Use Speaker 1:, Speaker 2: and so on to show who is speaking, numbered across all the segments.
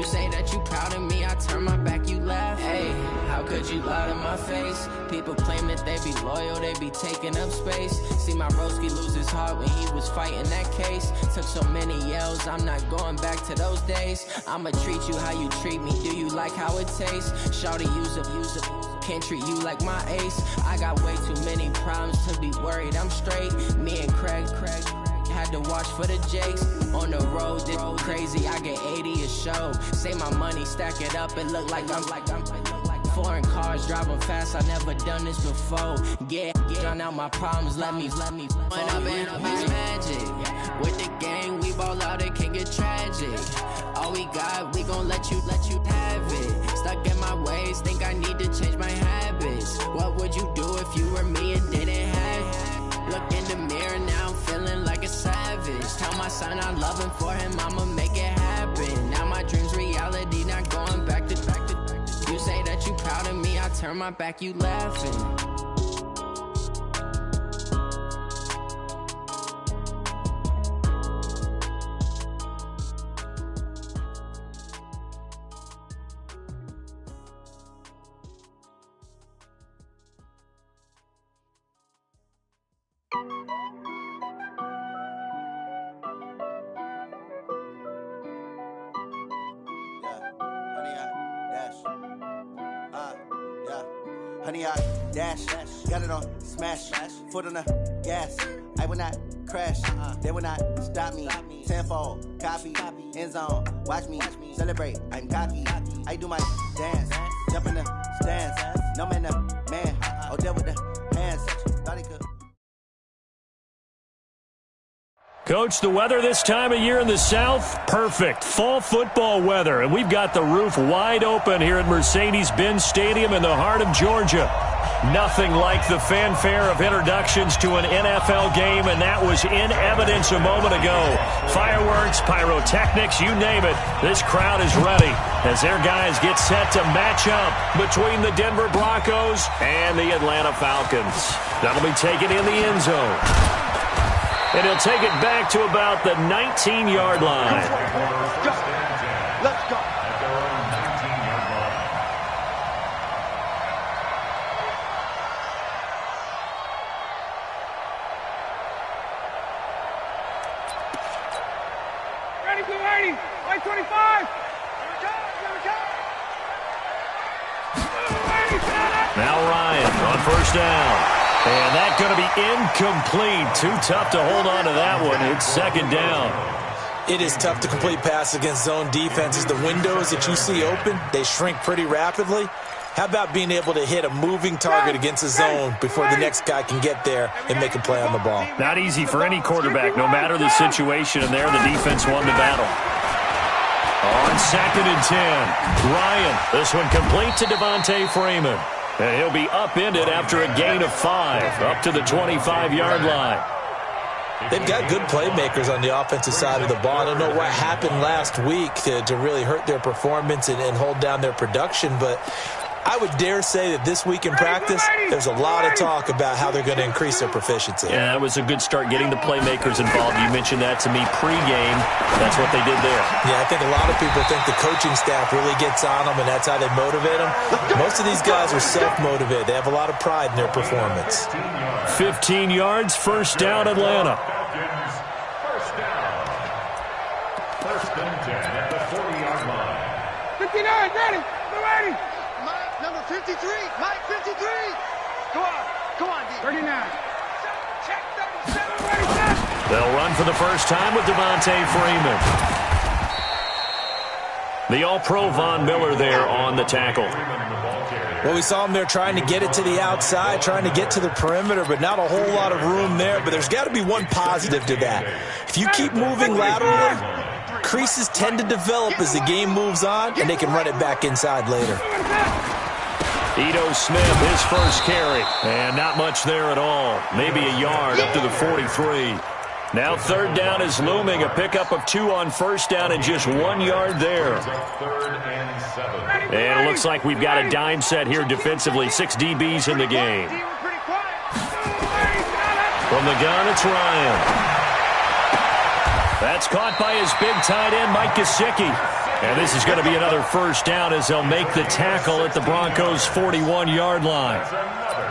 Speaker 1: You say that you proud of me, I turn my back, you laugh. Hey, how could you lie to my face? People claim that they be loyal, they be taking up space. See my broski lose his heart when he was fighting that case. Took so many yells, I'm not going back to those days. I'ma treat you how you treat me, do you like how it tastes? Shawty, use up, can't treat you like my ace. I got way too many problems to be worried, I'm straight. Me and Craig had to watch for the Jakes. On the road, this crazy, I get 80 a show. Say my money, stack it up, it look like I'm foreign cars, driving fast, I never done this before. Get drown out my problems, let me When up in a beach magic. With the gang, we ball out, it can get tragic. All we got, we gon' let you have it. Stuck in my ways, think I need to change my habits. What would you do if you were me and didn't have it? Look in the mirror, now I'm feeling like a savage. Tell my son I love him, for him I'ma make it happen. Now my dream's reality, not going back to. You say that you proud of me, I turn my back, you laughing.
Speaker 2: Honey, I dash, got it on smash, foot on the gas. I will not crash, they will not stop me. Tenfold, copy, end zone, watch me celebrate. I'm cocky, I do my dance, jump in the stands. No man, man, oh, there with the hands. Thought he could.
Speaker 3: Coach, the weather this time of year in the South, perfect. Fall football weather, and we've got the roof wide open here at Mercedes-Benz Stadium in the heart of Georgia. Nothing like the fanfare of introductions to an NFL game, and that was in evidence a moment ago. Fireworks, pyrotechnics, you name it. This crowd is ready as their guys get set to match up between the Denver Broncos and the Atlanta Falcons. That'll be taken in the end zone. And he'll take it back to about the 19-yard line.
Speaker 2: Let's go.
Speaker 4: Ready, blue 80, white 25.
Speaker 3: Now Ryan on first down. And that's going to be incomplete. Too tough to hold on to that one. It's second down.
Speaker 5: It is tough to complete pass against zone defenses. The windows that you see open, they shrink pretty rapidly. How about being able to hit a moving target against a zone before the next guy can get there and make a play on the ball?
Speaker 3: Not easy for any quarterback, no matter the situation. And there, the defense won the battle. On second and 10, Ryan. This one complete to Devontae Freeman. And he'll be upended after a gain of 5, up to the 25-yard line.
Speaker 5: They've got good playmakers on the offensive side of the ball. I don't know what happened last week to really hurt their performance and hold down their production, but I would dare say that this week in practice, there's a lot of talk about how they're going to increase their proficiency.
Speaker 3: Yeah, that was a good start getting the playmakers involved. You mentioned that to me pregame. That's what they did there.
Speaker 5: Yeah, I think a lot of people think the coaching staff really gets on them, and that's how they motivate them. Most of these guys are self-motivated. They have a lot of pride in their performance.
Speaker 3: 15 yards, first down, Atlanta.
Speaker 6: First and 10 at the 40-yard line.
Speaker 4: 59, ready, ready.
Speaker 2: Mike, number 53, Mike 53. Go on, D.
Speaker 4: 39. Check 37, ready, set.
Speaker 3: They'll run for the first time with Devontae Freeman. The All-Pro Von Miller there on the tackle.
Speaker 5: Well, we saw him there trying to get it to the outside, trying to get to the perimeter, but not a whole lot of room there. But there's got to be one positive to that. If you keep moving laterally, creases tend to develop as the game moves on, and they can run it back inside later.
Speaker 3: Ito Smith, his first carry, and not much there at all. Maybe a yard up to the 43. Now third down is looming, a pickup of 2 on first down and just 1 yard there. And it looks like we've got a dime set here defensively, 6 DBs in the game. From the gun, it's Ryan. That's caught by his big tight end, Mike Gesicki. And this is going to be another first down as they'll make the tackle at the Broncos' 41-yard line.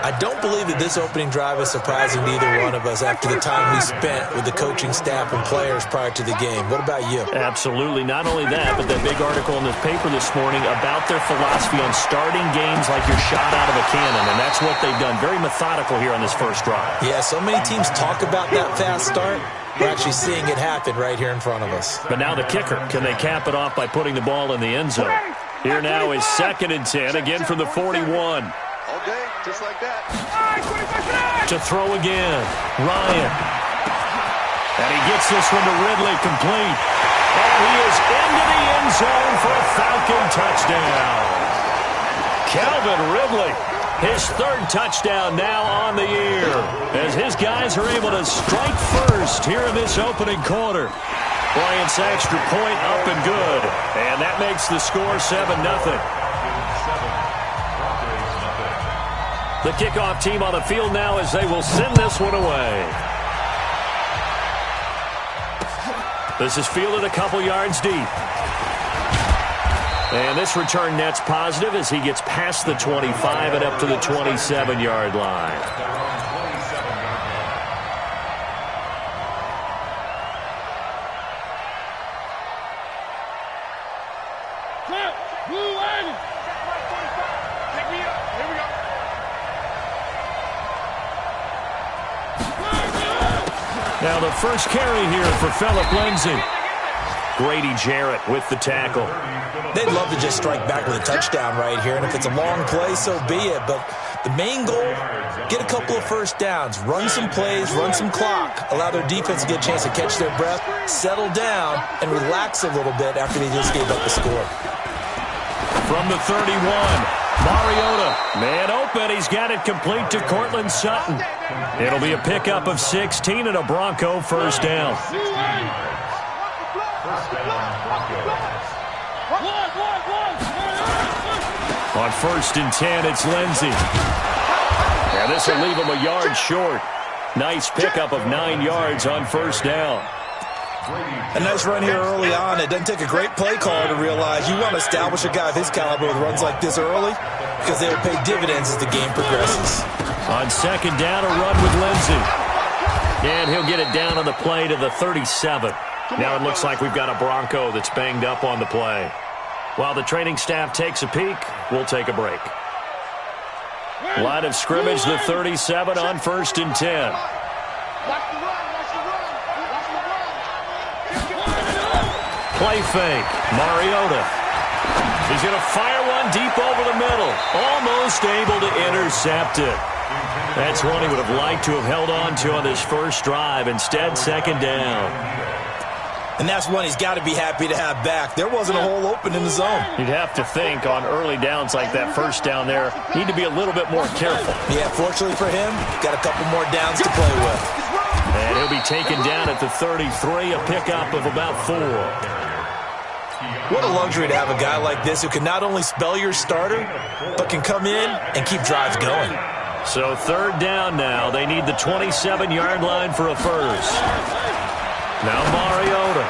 Speaker 5: I don't believe that this opening drive is surprising to either one of us after the time we spent with the coaching staff and players prior to the game. What about you?
Speaker 3: Absolutely. Not only that, but that big article in the paper this morning about their philosophy on starting games like you're shot out of a cannon, and that's what they've done. Very methodical here on this first drive.
Speaker 5: Yeah, so many teams talk about that fast start. We're actually seeing it happen right here in front of us.
Speaker 3: But now the kicker. Can they cap it off by putting the ball in the end zone? Here now is 2nd and 10, again from the 41.
Speaker 7: Okay, just like that.
Speaker 3: To throw again, Ryan. And he gets this one to Ridley, complete. And he is into the end zone for a Falcon touchdown. Calvin Ridley, his 3rd touchdown now on the year, as his guys are able to strike first here in this opening quarter. Bryant's extra point up and good, and that makes the score 7-0. The kickoff team on the field now as they will send this one away. This is fielded a couple yards deep. And this return net's positive as he gets past the 25 and up to the 27-yard line. Now the first carry here for Phillip Lindsay. Grady Jarrett with the tackle.
Speaker 5: They'd love to just strike back with a touchdown right here, and if it's a long play, so be it. But the main goal, get a couple of first downs, run some plays, run some clock, allow their defense to get a chance to catch their breath, settle down, and relax a little bit after they just gave up the score.
Speaker 3: From the 31, Mariota, man open. He's got it complete to Cortland Sutton. It'll be a pickup of 16 and a Bronco first down. On 1st and 10, it's Lindsay. And this will leave him a yard short. Nice pickup of 9 yards on first down.
Speaker 5: A nice run here early on. It doesn't take a great play caller to realize you want to establish a guy of his caliber with runs like this early because they will pay dividends as the game progresses.
Speaker 3: On 2nd down, a run with Lindsay. And he'll get it down on the play to the 37. Now it looks like we've got a Bronco that's banged up on the play. While the training staff takes a peek, we'll take a break. Line of scrimmage, the 37 on 1st and 10. Play fake. Mariota. He's going to fire one deep over the middle. Almost able to intercept it. That's one he would have liked to have held on to on this first drive. Instead, 2nd down.
Speaker 5: And that's one he's got to be happy to have back. There wasn't a hole open in the zone.
Speaker 3: You'd have to think on early downs like that first down there, need to be a little bit more careful.
Speaker 5: Yeah, fortunately for him, got a couple more downs to play with.
Speaker 3: And he'll be taken down at the 33, a pickup of about 4.
Speaker 5: What a luxury to have a guy like this who can not only spell your starter, but can come in and keep drives going.
Speaker 3: So 3rd down now. They need the 27-yard line for a first. Now Mariota.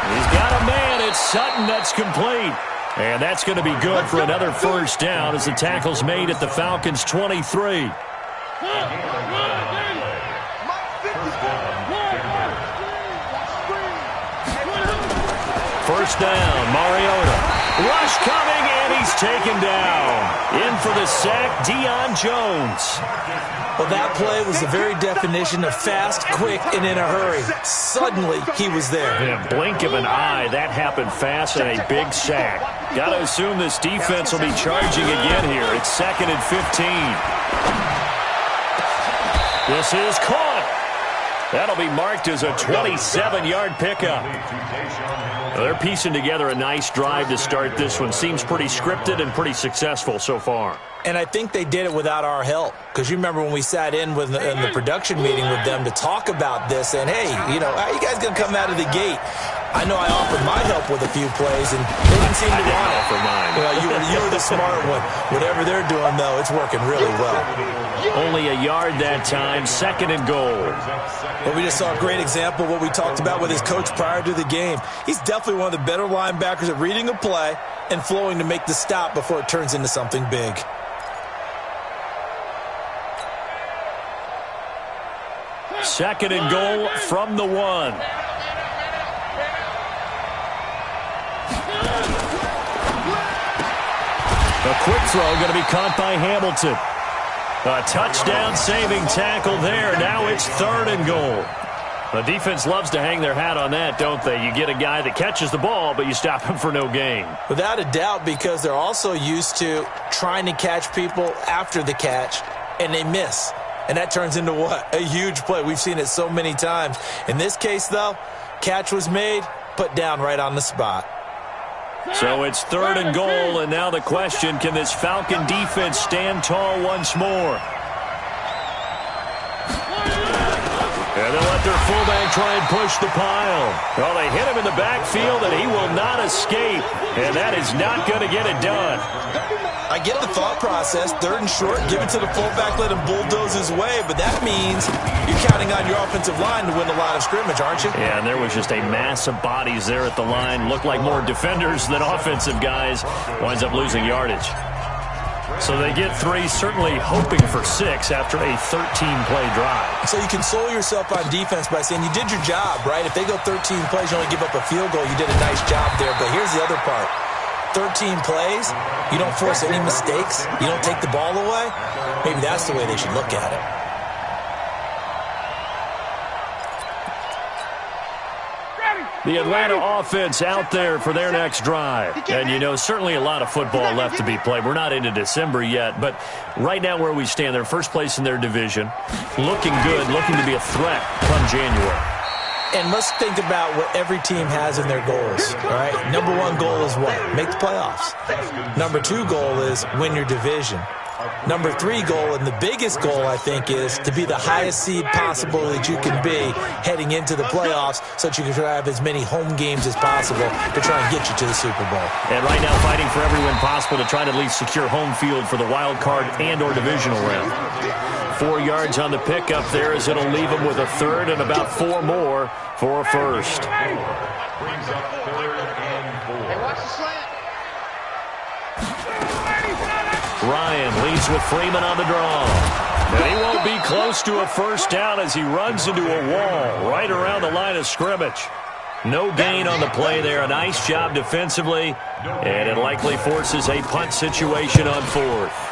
Speaker 3: He's got a man. It's Sutton that's complete. And that's going to be good for another first down as the tackle's made at the Falcons' 23. First down, Mariota. Rush coming, and he's taken down. In for the sack, Deion Jones.
Speaker 5: Well, that play was the very definition of fast, quick, and in a hurry. Suddenly, he was there.
Speaker 3: In a blink of an eye, that happened fast and a big sack. Got to assume this defense will be charging again here. It's 2nd and 15. This is caught. That'll be marked as a 27-yard pickup. They're piecing together a nice drive to start this one. Seems pretty scripted and pretty successful so far.
Speaker 5: And I think they did it without our help. Because you remember when we sat in in the production meeting with them to talk about this, and hey, you know, how are you guys going to come out of the gate? I know I offered my help with a few plays, and they didn't seem to want it.
Speaker 3: Offer mine.
Speaker 5: You were the smart one. Whatever they're doing, though, it's working really well.
Speaker 3: Only a yard that time, 2nd and goal.
Speaker 5: Well, we just saw a great example of what we talked about with his coach prior to the game. He's definitely one of the better linebackers at reading a play and flowing to make the stop before it turns into something big.
Speaker 3: Second and goal from the 1. A quick throw going to be caught by Hamilton. A touchdown saving tackle there. Now it's 3rd and goal. The defense loves to hang their hat on that, don't they? You get a guy that catches the ball, but you stop him for no gain.
Speaker 5: Without a doubt, because they're also used to trying to catch people after the catch, and they miss. And that turns into what? A huge play. We've seen it so many times. In this case, though, catch was made, put down right on the spot.
Speaker 3: So it's 3rd and goal, and now the question, can this Falcon defense stand tall once more? And they'll let their fullback try and push the pile. Well, they hit him in the backfield, and he will not escape. And that is not going to get it done.
Speaker 5: I get the thought process. 3rd and short, give it to the fullback, let him bulldoze his way. But that means you're counting on your offensive line to win the line of scrimmage, aren't you?
Speaker 3: Yeah, and there was just a mass of bodies there at the line. Looked like more defenders than offensive guys. Winds up losing yardage. So they get 3, certainly hoping for 6 after a 13-play drive.
Speaker 5: So you console yourself on defense by saying you did your job, right? If they go 13 plays, you only give up a field goal, you did a nice job there. But here's the other part. 13 plays, you don't force any mistakes, you don't take the ball away. Maybe that's the way they should look at it.
Speaker 3: The Atlanta offense out there for their next drive. And, you know, certainly a lot of football left to be played. We're not into December yet, but right now where we stand, they're first place in their division. Looking good, looking to be a threat come January.
Speaker 5: And let's think about what every team has in their goals, all right? Number 1 goal is what? Make the playoffs. Number 2 goal is win your division. Number 3 goal, and the biggest goal, I think, is to be the highest seed possible that you can be heading into the playoffs so that you can have as many home games as possible to try and get you to the Super Bowl.
Speaker 3: And right now fighting for every win possible to try to at least secure home field for the wild card and or divisional round. 4 yards on the pickup there as it'll leave them with a 3rd and about 4 more for a 1st.
Speaker 6: Brings up 3rd and 4.
Speaker 4: Hey, watch the slant.
Speaker 3: Ryan leads with Freeman on the draw. And he won't be close to a 1st down as he runs into a wall right around the line of scrimmage. No gain on the play there. A nice job defensively. And it likely forces a punt situation on 4th.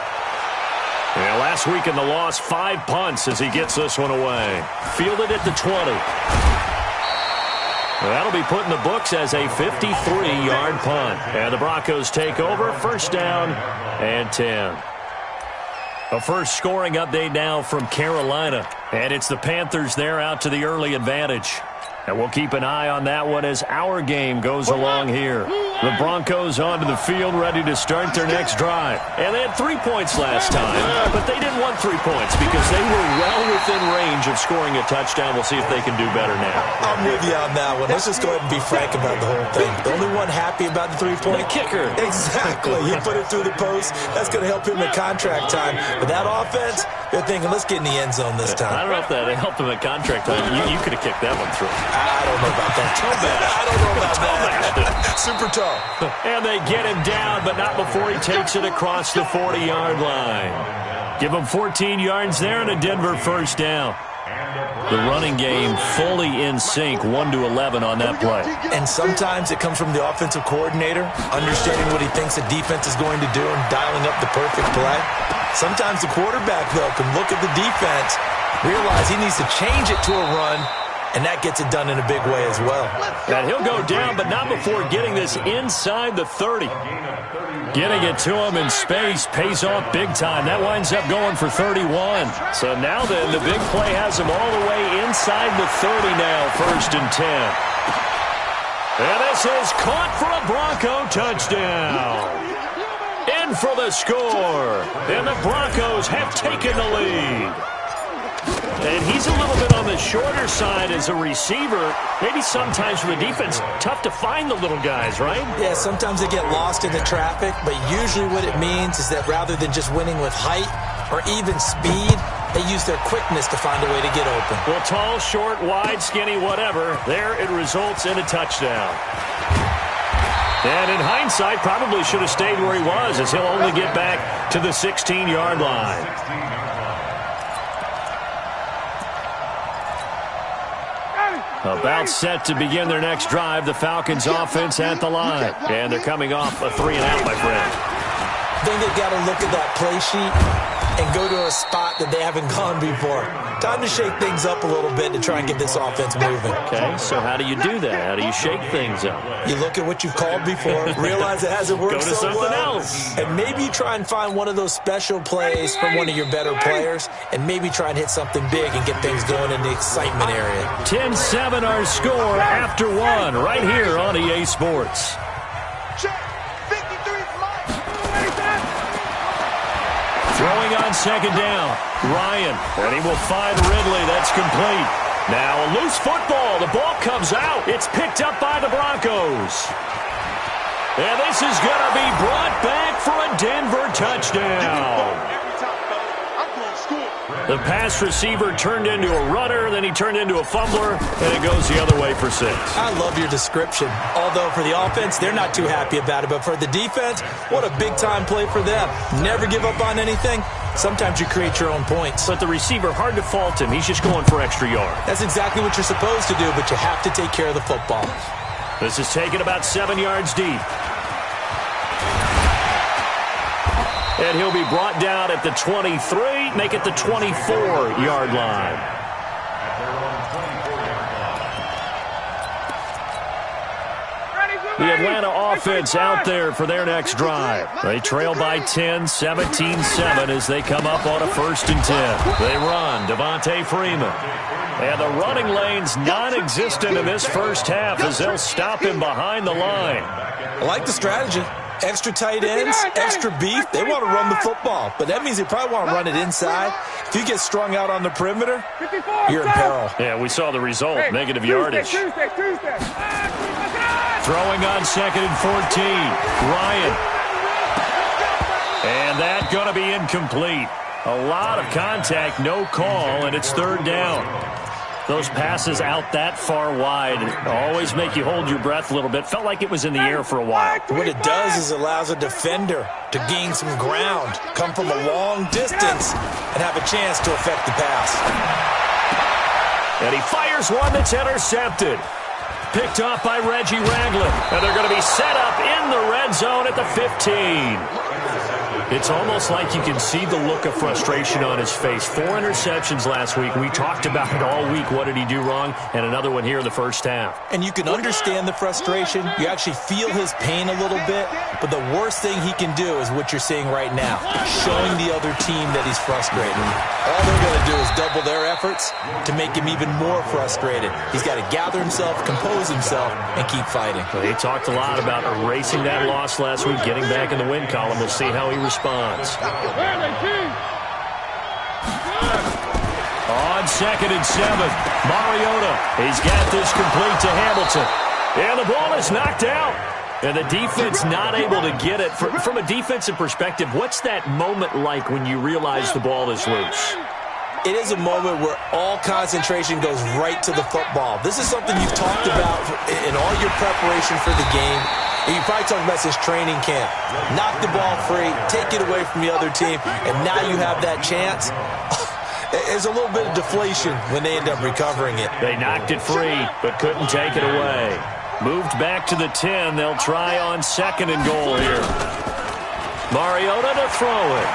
Speaker 3: And last week in the loss, 5 punts as he gets this one away. Fielded at the 20. That'll be put in the books as a 53-yard punt. And the Broncos take over, 1st down and 10. A first scoring update now from Carolina. And it's the Panthers there out to the early advantage. And we'll keep an eye on that one as our game goes along here. The Broncos onto the field ready to start their next drive. And they had 3 points last time, but they didn't want 3 points because they were well within range of scoring a touchdown. We'll see if they can do better now.
Speaker 5: I'm with you on that one. Let's just go ahead and be frank about the whole thing. The only one happy about the 3-point?
Speaker 3: The kicker.
Speaker 5: Exactly. He put it through the post. That's going to help him at contract time. But that offense, they're thinking, let's get in the end zone this time.
Speaker 3: I don't know if that helped him at contract time. You could have kicked that one through.
Speaker 5: I don't know about that. I don't know about that. Super tall.
Speaker 3: And they get him down, but not before he takes it across the 40-yard line. Give him 14 yards there and a Denver 1st down. The running game fully in sync, 1-11 on that play.
Speaker 5: And sometimes it comes from the offensive coordinator, understanding what he thinks the defense is going to do and dialing up the perfect play. Sometimes the quarterback, though, can look at the defense, realize he needs to change it to a run, and that gets it done in a big way as well.
Speaker 3: And he'll go down, but not before getting this inside the 30. Getting it to him in space pays off big time. That winds up going for 31. So now then, the big play has him all the way inside the 30 now, 1st and 10. And this is caught for a Bronco touchdown. In for the score. And the Broncos have taken the lead. And he's a little bit on the shorter side as a receiver. Maybe sometimes for the defense, tough to find the little guys, right?
Speaker 5: Yeah, sometimes they get lost in the traffic, but usually what it means is that rather than just winning with height or even speed, they use their quickness to find a way to get open.
Speaker 3: Well, tall, short, wide, skinny, whatever, there it results in a touchdown. And in hindsight, probably should have stayed where he was, as he'll only get back to the 16-yard line. About set to begin their next drive, the Falcons offense at the line. And they're coming off a 3-and-out, my friend.
Speaker 5: I think they've got to look at that play sheet and go to a spot that they haven't gone before. Time to shake things up a little bit to try and get this offense moving.
Speaker 3: Okay, so how do you do that? How do you shake things up?
Speaker 5: You look at what you've called before, realize it hasn't worked
Speaker 3: Go to
Speaker 5: so
Speaker 3: something
Speaker 5: well,
Speaker 3: else.
Speaker 5: and maybe try and find one of those special plays from one of your better players, and maybe try and hit something big and get things going in the excitement area.
Speaker 3: 10-7 our score after one, right here on EA Sports. Throwing on second down, Ryan, and he will find Ridley. That's complete. Now a loose football. The ball comes out. It's picked up by the Broncos. And this is going to be brought back for a Denver touchdown. The pass receiver turned into a runner, then he turned into a fumbler, and it goes the other way for 6.
Speaker 5: I love your description. Although for the offense, they're not too happy about it. But for the defense, what a big-time play for them. Never give up on anything. Sometimes you create your own points.
Speaker 3: But the receiver, hard to fault him. He's just going for extra yard.
Speaker 5: That's exactly what you're supposed to do, but you have to take care of the football.
Speaker 3: This is taken about 7 yards deep. And he'll be brought down at the 23, make it the 24-yard line. The Atlanta offense out there for their next drive. They trail by 10, 17-7 as they come up on a 1st and 10. They run, Devontae Freeman. And the running lane's non-existent in this first half as they'll stop him behind the line.
Speaker 5: I like the strategy. Extra tight ends, extra beef. They want to run the football, but that means they probably want to run it inside. If you get strung out on the perimeter, you're in peril.
Speaker 3: Yeah, we saw the result, negative yardage. Throwing on 2nd and 14, Ryan. And that's going to be incomplete. A lot of contact, no call, and it's 3rd down. Those passes out that far wide always make you hold your breath a little bit. Felt like it was in the air for a while.
Speaker 5: What it does is allows a defender to gain some ground, come from a long distance, and have a chance to affect the pass.
Speaker 3: And he fires one that's intercepted. Picked off by Reggie Ragland. And they're going to be set up in the red zone at the 15. It's almost like you can see the look of frustration on his face. 4 interceptions last week. We talked about it all week. What did he do wrong? And another one here in the first half.
Speaker 5: And you can understand the frustration. You actually feel his pain a little bit. But the worst thing he can do is what you're seeing right now, showing the other team that he's frustrated. All they're going to do is double their efforts to make him even more frustrated. He's got to gather himself, compose himself, and keep fighting.
Speaker 3: Well, he talked a lot about erasing that loss last week, getting back in the win column. We'll see how he responds. On 2nd and 7, Mariota. He's got this complete to Hamilton. And the ball is knocked out. And the defense not able to get it. From a defensive perspective, what's that moment like when you realize the ball is loose?
Speaker 5: It is a moment where all concentration goes right to the football. This is something you've talked about in all your preparation for the game. And you probably talked about this training camp. Knock the ball free, take it away from the other team, and now you have that chance. There's a little bit of deflation when they end up recovering it.
Speaker 3: They knocked it free, but couldn't take it away. Moved back to the 10. They'll try on 2nd and goal here. Mariota to throw it.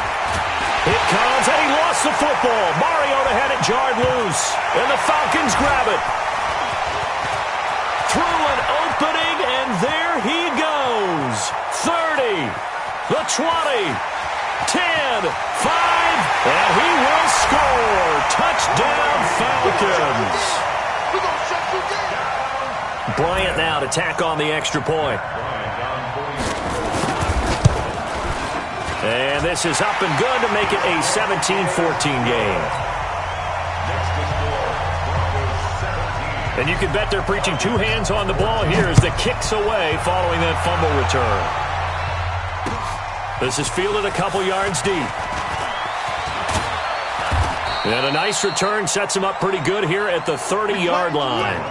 Speaker 3: It comes, and he lost the football. Mariota had it jarred loose, and the Falcons grab it. Through an opening, and there he goes. 30, the 20, 10, 5, and he will score. Touchdown, Falcons. Bryant now to tack on the extra point. And this is up and good to make it a 17-14 game. And you can bet they're preaching two hands on the ball here as the kick's away following that fumble return. This is fielded a couple yards deep. And a nice return sets him up pretty good here at the 30-yard line.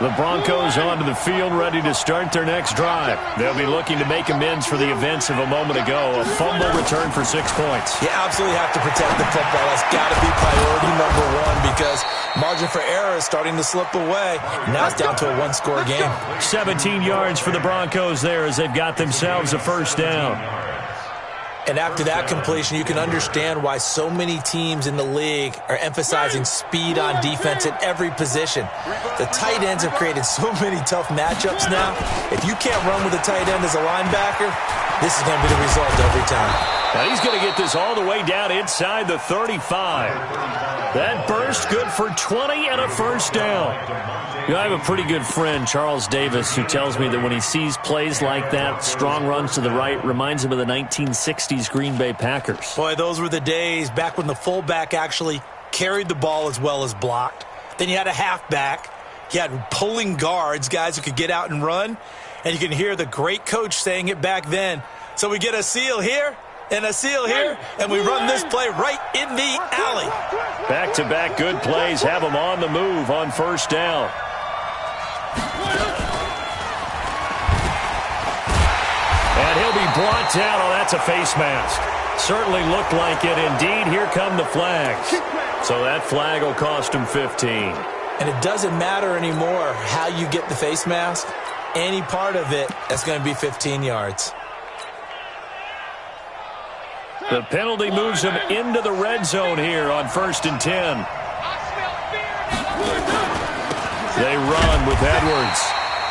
Speaker 3: The Broncos onto the field, ready to start their next drive. They'll be looking to make amends for the events of a moment ago. A fumble return for 6 points.
Speaker 5: You absolutely have to protect the football. That's got to be priority number one because margin for error is starting to slip away. Now it's down to a one-score game.
Speaker 3: 17 yards for the Broncos there as they've got themselves a first down.
Speaker 5: And after that completion, you can understand why so many teams in the league are emphasizing speed on defense at every position. The tight ends have created so many tough matchups now. If you can't run with a tight end as a linebacker, this is going to be the result every time.
Speaker 3: Now he's going to get this all the way down inside the 35. That burst good for 20 and a first down. You know, I have a pretty good friend, Charles Davis, who tells me that when he sees plays like that, strong runs to the right, reminds him of the 1960s Green Bay Packers.
Speaker 5: Boy, those were the days back when the fullback actually carried the ball as well as blocked. Then you had a halfback. You had pulling guards, guys who could get out and run. And you can hear the great coach saying it back then. So we get a seal here and a seal here, and we run this play right in the alley.
Speaker 3: Back-to-back good plays have them on the move on first down. And he'll be brought down. Oh, that's a face mask. Certainly looked like it. Indeed, here come the flags. So that flag will cost him 15.
Speaker 5: And it doesn't matter anymore how you get the face mask. Any part of it, that's going to be 15 yards.
Speaker 3: The penalty moves him into the red zone here on 1st and 10. They run with Edwards.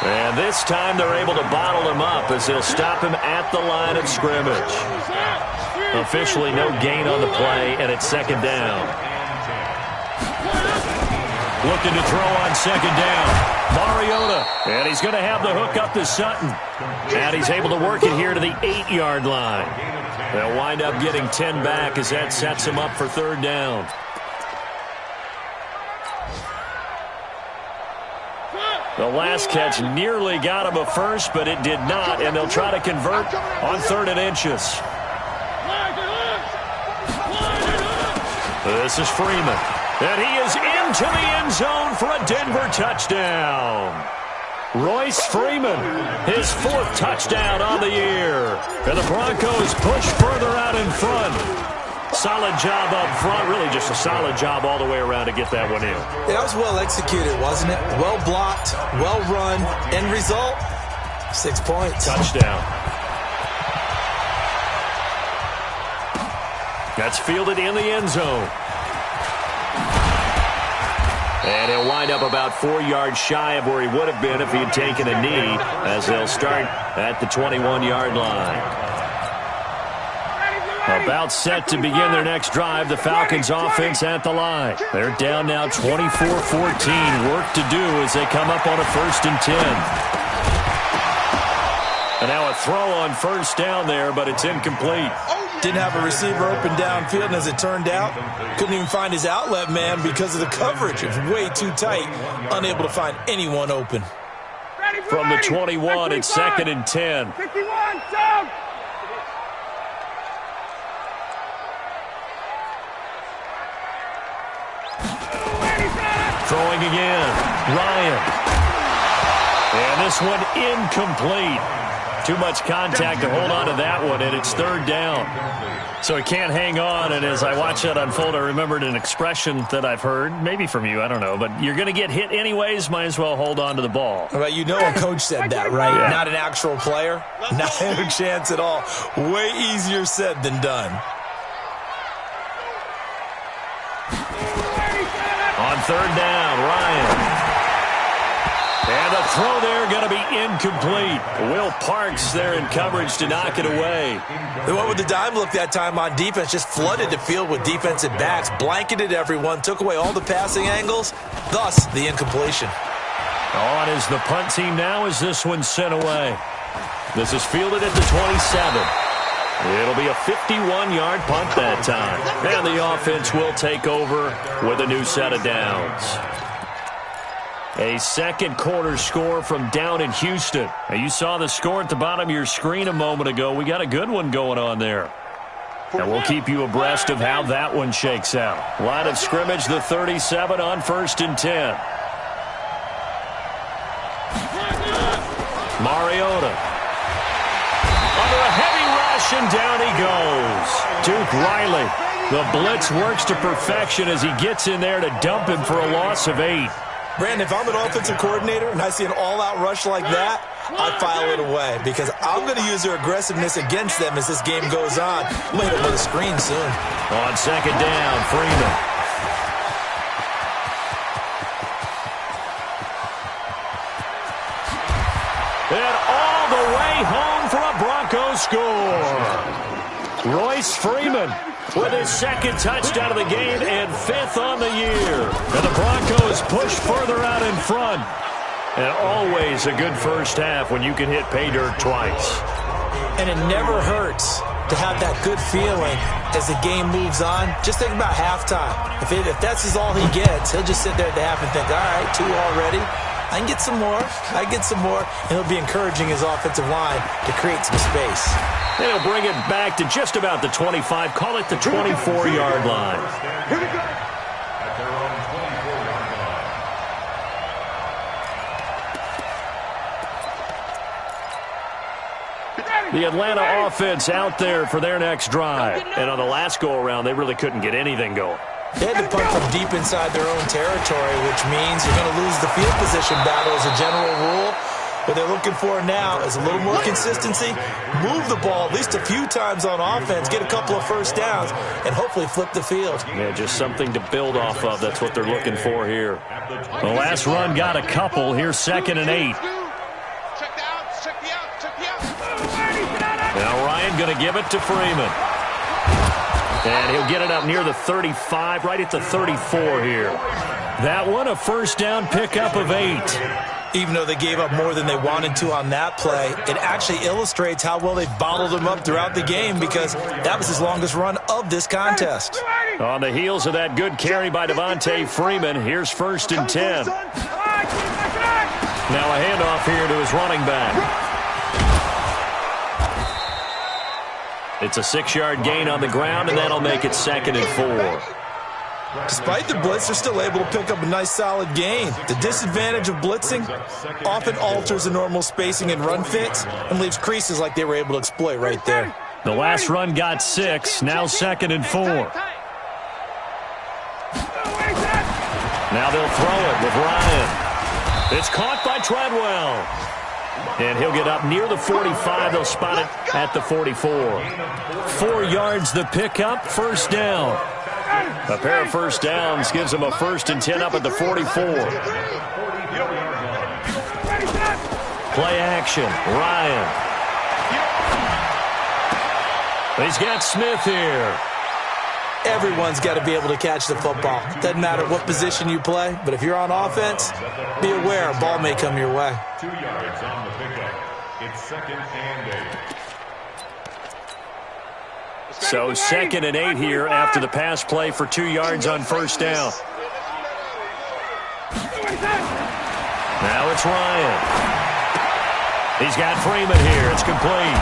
Speaker 3: And this time they're able to bottle him up as they'll stop him at the line of scrimmage. Officially no gain on the play, and it's second down. Looking to throw on second down. Mariota. And he's going to have the hook up to Sutton. And he's able to work it here to the 8-yard line. They'll wind up getting 10 back as that sets him up for third down. The last catch nearly got him a first, but it did not, and they'll try to convert on 3rd and inches. This is Freeman, and he is into the end zone for a Denver touchdown. Royce Freeman, his 4th touchdown on the year. And the Broncos push further out in front. Solid job up front, really just a solid job all the way around to get that one in.
Speaker 5: Yeah, that was well executed, wasn't it? Well blocked, well run. End result, 6 points.
Speaker 3: Touchdown. That's fielded in the end zone. And he'll wind up about 4 yards shy of where he would have been if he had taken a knee, as they'll start at the 21-yard line. About set to begin their next drive, the Falcons offense at the line. They're down now 24-14. Work to do as they come up on a 1st and 10. And now a throw on first down there, but it's incomplete.
Speaker 5: Didn't have a receiver open downfield, and as it turned out, couldn't even find his outlet man because of the coverage. It was way too tight, unable to find anyone open.
Speaker 3: From the 21, it's 2nd and 10.
Speaker 4: 51, down.
Speaker 3: Throwing again, Ryan. And this one incomplete. Too much contact to hold on to that one, and it's 3rd down. So he can't hang on, and as I watch that unfold, I remembered an expression that I've heard, maybe from you, I don't know, but you're going to get hit anyways, might as well hold on to the ball.
Speaker 5: Well, you know a coach said that, right?
Speaker 3: Yeah.
Speaker 5: Not an actual player. Not a chance at all. Way easier said than done.
Speaker 3: On 3rd down, Ryan. And the throw there going to be incomplete. Will Parks there in coverage to knock it away.
Speaker 5: They went with the dime look that time on defense, just flooded the field with defensive backs, blanketed everyone, took away all the passing angles, thus the incompletion.
Speaker 3: On is the punt team now as this one's sent away. This is fielded at the 27. It'll be a 51-yard punt that time. And the offense will take over with a new set of downs. A second quarter score from down in Houston. Now, you saw the score at the bottom of your screen a moment ago. We got a good one going on there. And we'll keep you abreast of how that one shakes out. Line of scrimmage, the 37 on 1st and 10. Mariota. Under a heavy rush, and down he goes. Duke Riley. The blitz works to perfection as he gets in there to dump him for a loss of 8.
Speaker 5: Brandon, if I'm an offensive coordinator and I see an all-out rush like that, I file it away because I'm going to use their aggressiveness against them as this game goes on. I'm going to hit them with a screen soon.
Speaker 3: On 2nd down, Freeman. And all the way home for a Broncos score. Royce Freeman with his 2nd touchdown of the game and 5th on the year. And the Broncos push further out in front. And always a good first half when you can hit pay dirt twice.
Speaker 5: And it never hurts to have that good feeling as the game moves on. Just think about halftime. If that's all he gets, he'll just sit there at the half and think, all right, 2 already. I can get some more. I get some more. And he'll be encouraging his offensive line to create some space.
Speaker 3: And he'll bring it back to just about the 25. Call it the 24-yard line.
Speaker 6: Here we go. At their own 24-yard line.
Speaker 3: The Atlanta offense out there for their next drive. And on the last go-around, they really couldn't get anything going.
Speaker 5: They had to punt from deep inside their own territory, which means you're going to lose the field position battle as a general rule. What they're looking for now is a little more consistency, move the ball at least a few times on offense, get a couple of first downs, and hopefully flip the field.
Speaker 3: Yeah, just something to build off of. That's what they're looking for here. The last run got a couple. Here's 2nd and 8. Now Ryan going to give it to Freeman. And he'll get it up near the 35, right at the 34 here. That one, a first down pickup of 8.
Speaker 5: Even though they gave up more than they wanted to on that play, it actually illustrates how well they bottled him up throughout the game because that was his longest run of this contest.
Speaker 3: On the heels of that good carry by Devontae Freeman, here's 1st and 10. Now a handoff here to his running back. It's a 6-yard gain on the ground, and that'll make it 2nd and 4.
Speaker 5: Despite the blitz, they're still able to pick up a nice, solid gain. The disadvantage of blitzing often alters the normal spacing and run fits and leaves creases like they were able to exploit right there.
Speaker 3: The last run got 6, now 2nd and 4. Now they'll throw it with Ryan. It's caught by Treadwell. And he'll get up near the 45. They'll spot it at the 44. 4 yards the pickup, first down. A pair of first downs gives him a 1st and 10 up at the 44. Play action, Ryan. He's got Smith here.
Speaker 5: Everyone's got to be able to catch the football. Doesn't matter what position you play, but if you're on offense, be aware a ball may come your way.
Speaker 6: 2 yards on the pickup. It's 2nd and 8.
Speaker 3: So 2nd and 8 here after the pass play for 2 yards on first down. Now it's Ryan. He's got Freeman here. It's complete.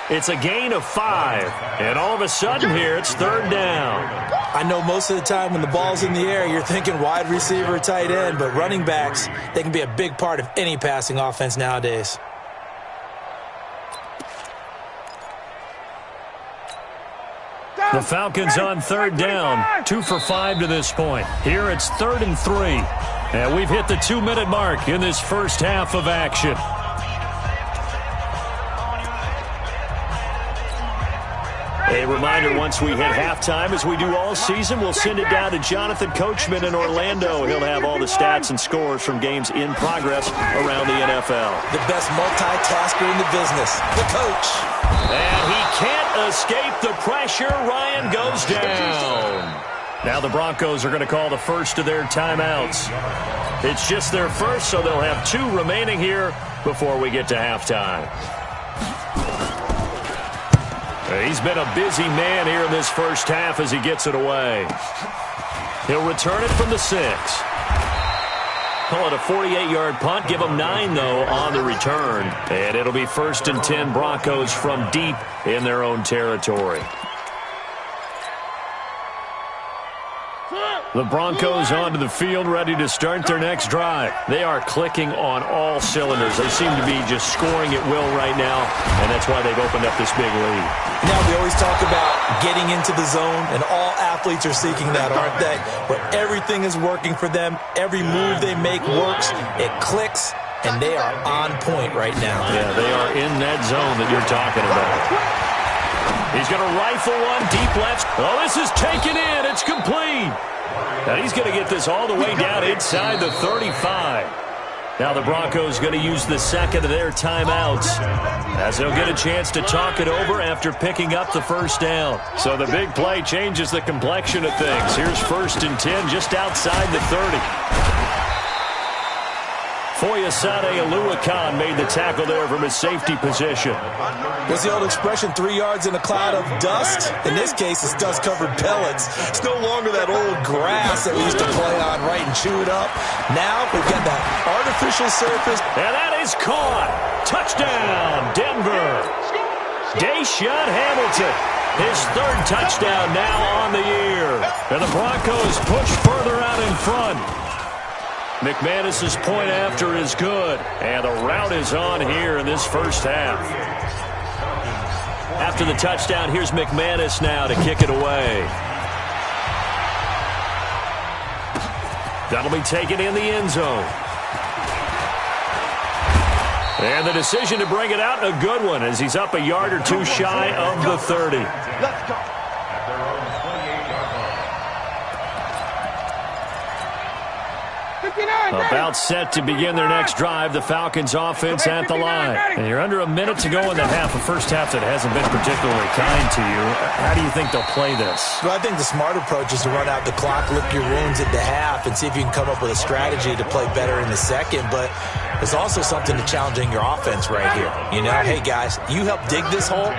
Speaker 3: It's a gain of 5. And all of a sudden here, it's 3rd down.
Speaker 5: I know most of the time when the ball's in the air, you're thinking wide receiver, tight end, but running backs, they can be a big part of any passing offense nowadays.
Speaker 3: The Falcons on 3rd down, 2 for 5 to this point. Here it's 3rd and 3. And we've hit the 2-minute mark in this first half of action. A reminder, once we hit halftime, as we do all season, we'll send it down to Jonathan Coachman in Orlando. He'll have all the stats and scores from games in progress around the NFL.
Speaker 5: The best multitasker in the business, the coach.
Speaker 3: And he can't escape the pressure. Ryan goes down. Now the Broncos are going to call the first of their timeouts. It's just their first, so they'll have 2 remaining here before we get to halftime. He's been a busy man here in this first half as he gets it away. He'll return it from the 6. Call it a 48-yard punt. Give them 9, though, on the return. And it'll be 1st and 10 Broncos from deep in their own territory. The Broncos onto the field, ready to start their next drive. They are clicking on all cylinders. They seem to be just scoring at will right now, and that's why they've opened up this big lead.
Speaker 5: Now, we always talk about getting into the zone, and all athletes are seeking that, aren't they? Where everything is working for them. Every move they make works. It clicks, and they are on point right now.
Speaker 3: Yeah, they are in that zone that you're talking about. He's going to rifle one deep left. Oh, this is taken in. It's complete. Now he's going to get this all the way down inside the 35. Now the Broncos going to use the second of their timeouts as they'll get a chance to talk it over after picking up the first down. So the big play changes the complexion of things. Here's 1st and 10 just outside the 30. Foyesade Aluakan made the tackle there from his safety position.
Speaker 5: What's the old expression, 3 yards in a cloud of dust? In this case, it's dust-covered pellets. It's no longer that old grass that we used to play on, right, and chew it up. Now we've got that artificial surface.
Speaker 3: And that is caught. Touchdown, Denver. Deshaun Hamilton, his 3rd touchdown now on the year. And the Broncos push further out in front. McManus's point after is good, and the route is on here in this first half. After the touchdown, here's McManus now to kick it away. That'll be taken in the end zone. And the decision to bring it out, a good one, as he's up a yard or two shy of the 30.
Speaker 6: Let's go.
Speaker 3: About set to begin their next drive, the Falcons offense at the line. And you're under a minute to go in the half, a first half that hasn't been particularly kind to you. How do you think they'll play this?
Speaker 5: Well, I think the smart approach is to run out the clock, lick your wounds at the half, and see if you can come up with a strategy to play better in the second. But there's also something to challenging your offense right here. You know, hey, guys, you help dig this hole.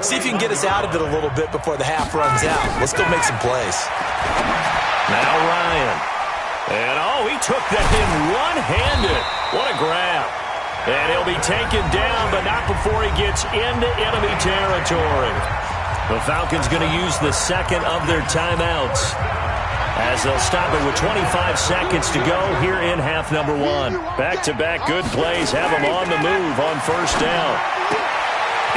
Speaker 5: See if you can get us out of it a little bit before the half runs out. Let's go make some plays.
Speaker 3: Now Ryan. And, oh, he took that in one-handed. What a grab. And he'll be taken down, but not before he gets into enemy territory. The Falcons going to use the second of their timeouts as they'll stop it with 25 seconds to go here in half number 1. Back-to-back good plays have them on the move on first down.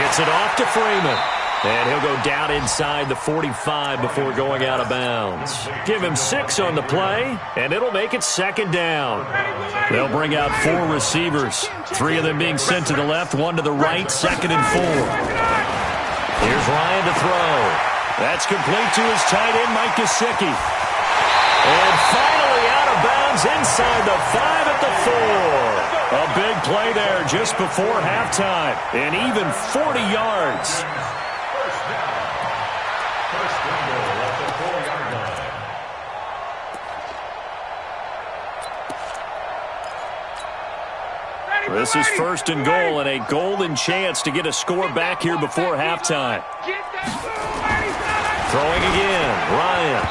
Speaker 3: Gets it off to Freeman. And he'll go down inside the 45 before going out of bounds. Give him 6 on the play, and it'll make it second down. They'll bring out 4 receivers, 3 of them being sent to the left, 1 to the right, 2nd and 4. Here's Ryan to throw. That's complete to his tight end, Mike Gesicki. And finally out of bounds inside the 5 at the 4. A big play there just before halftime, and even 40 yards. This is 1st and goal and a golden chance to get a score back here before halftime. Throwing again, Ryan.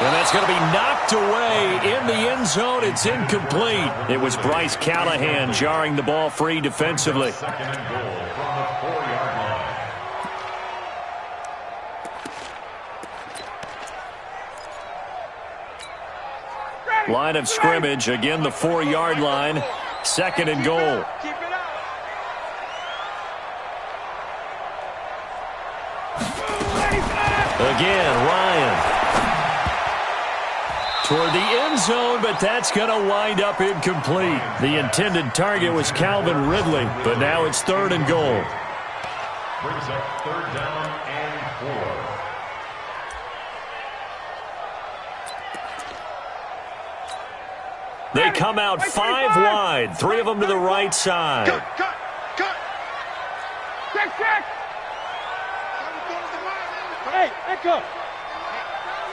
Speaker 3: And that's going to be knocked away in the end zone. It's incomplete. It was Bryce Callahan jarring the ball free defensively. Line of scrimmage, again the 4-yard line. 2nd and goal. Again, Ryan. Toward the end zone, but that's going to wind up incomplete. The intended target was Calvin Ridley, but now it's 3rd and goal.
Speaker 6: Brings up 3rd down and 4.
Speaker 3: They come out 5 wide, 3 of them to the right side.
Speaker 4: Cut. Check. Hey, echo.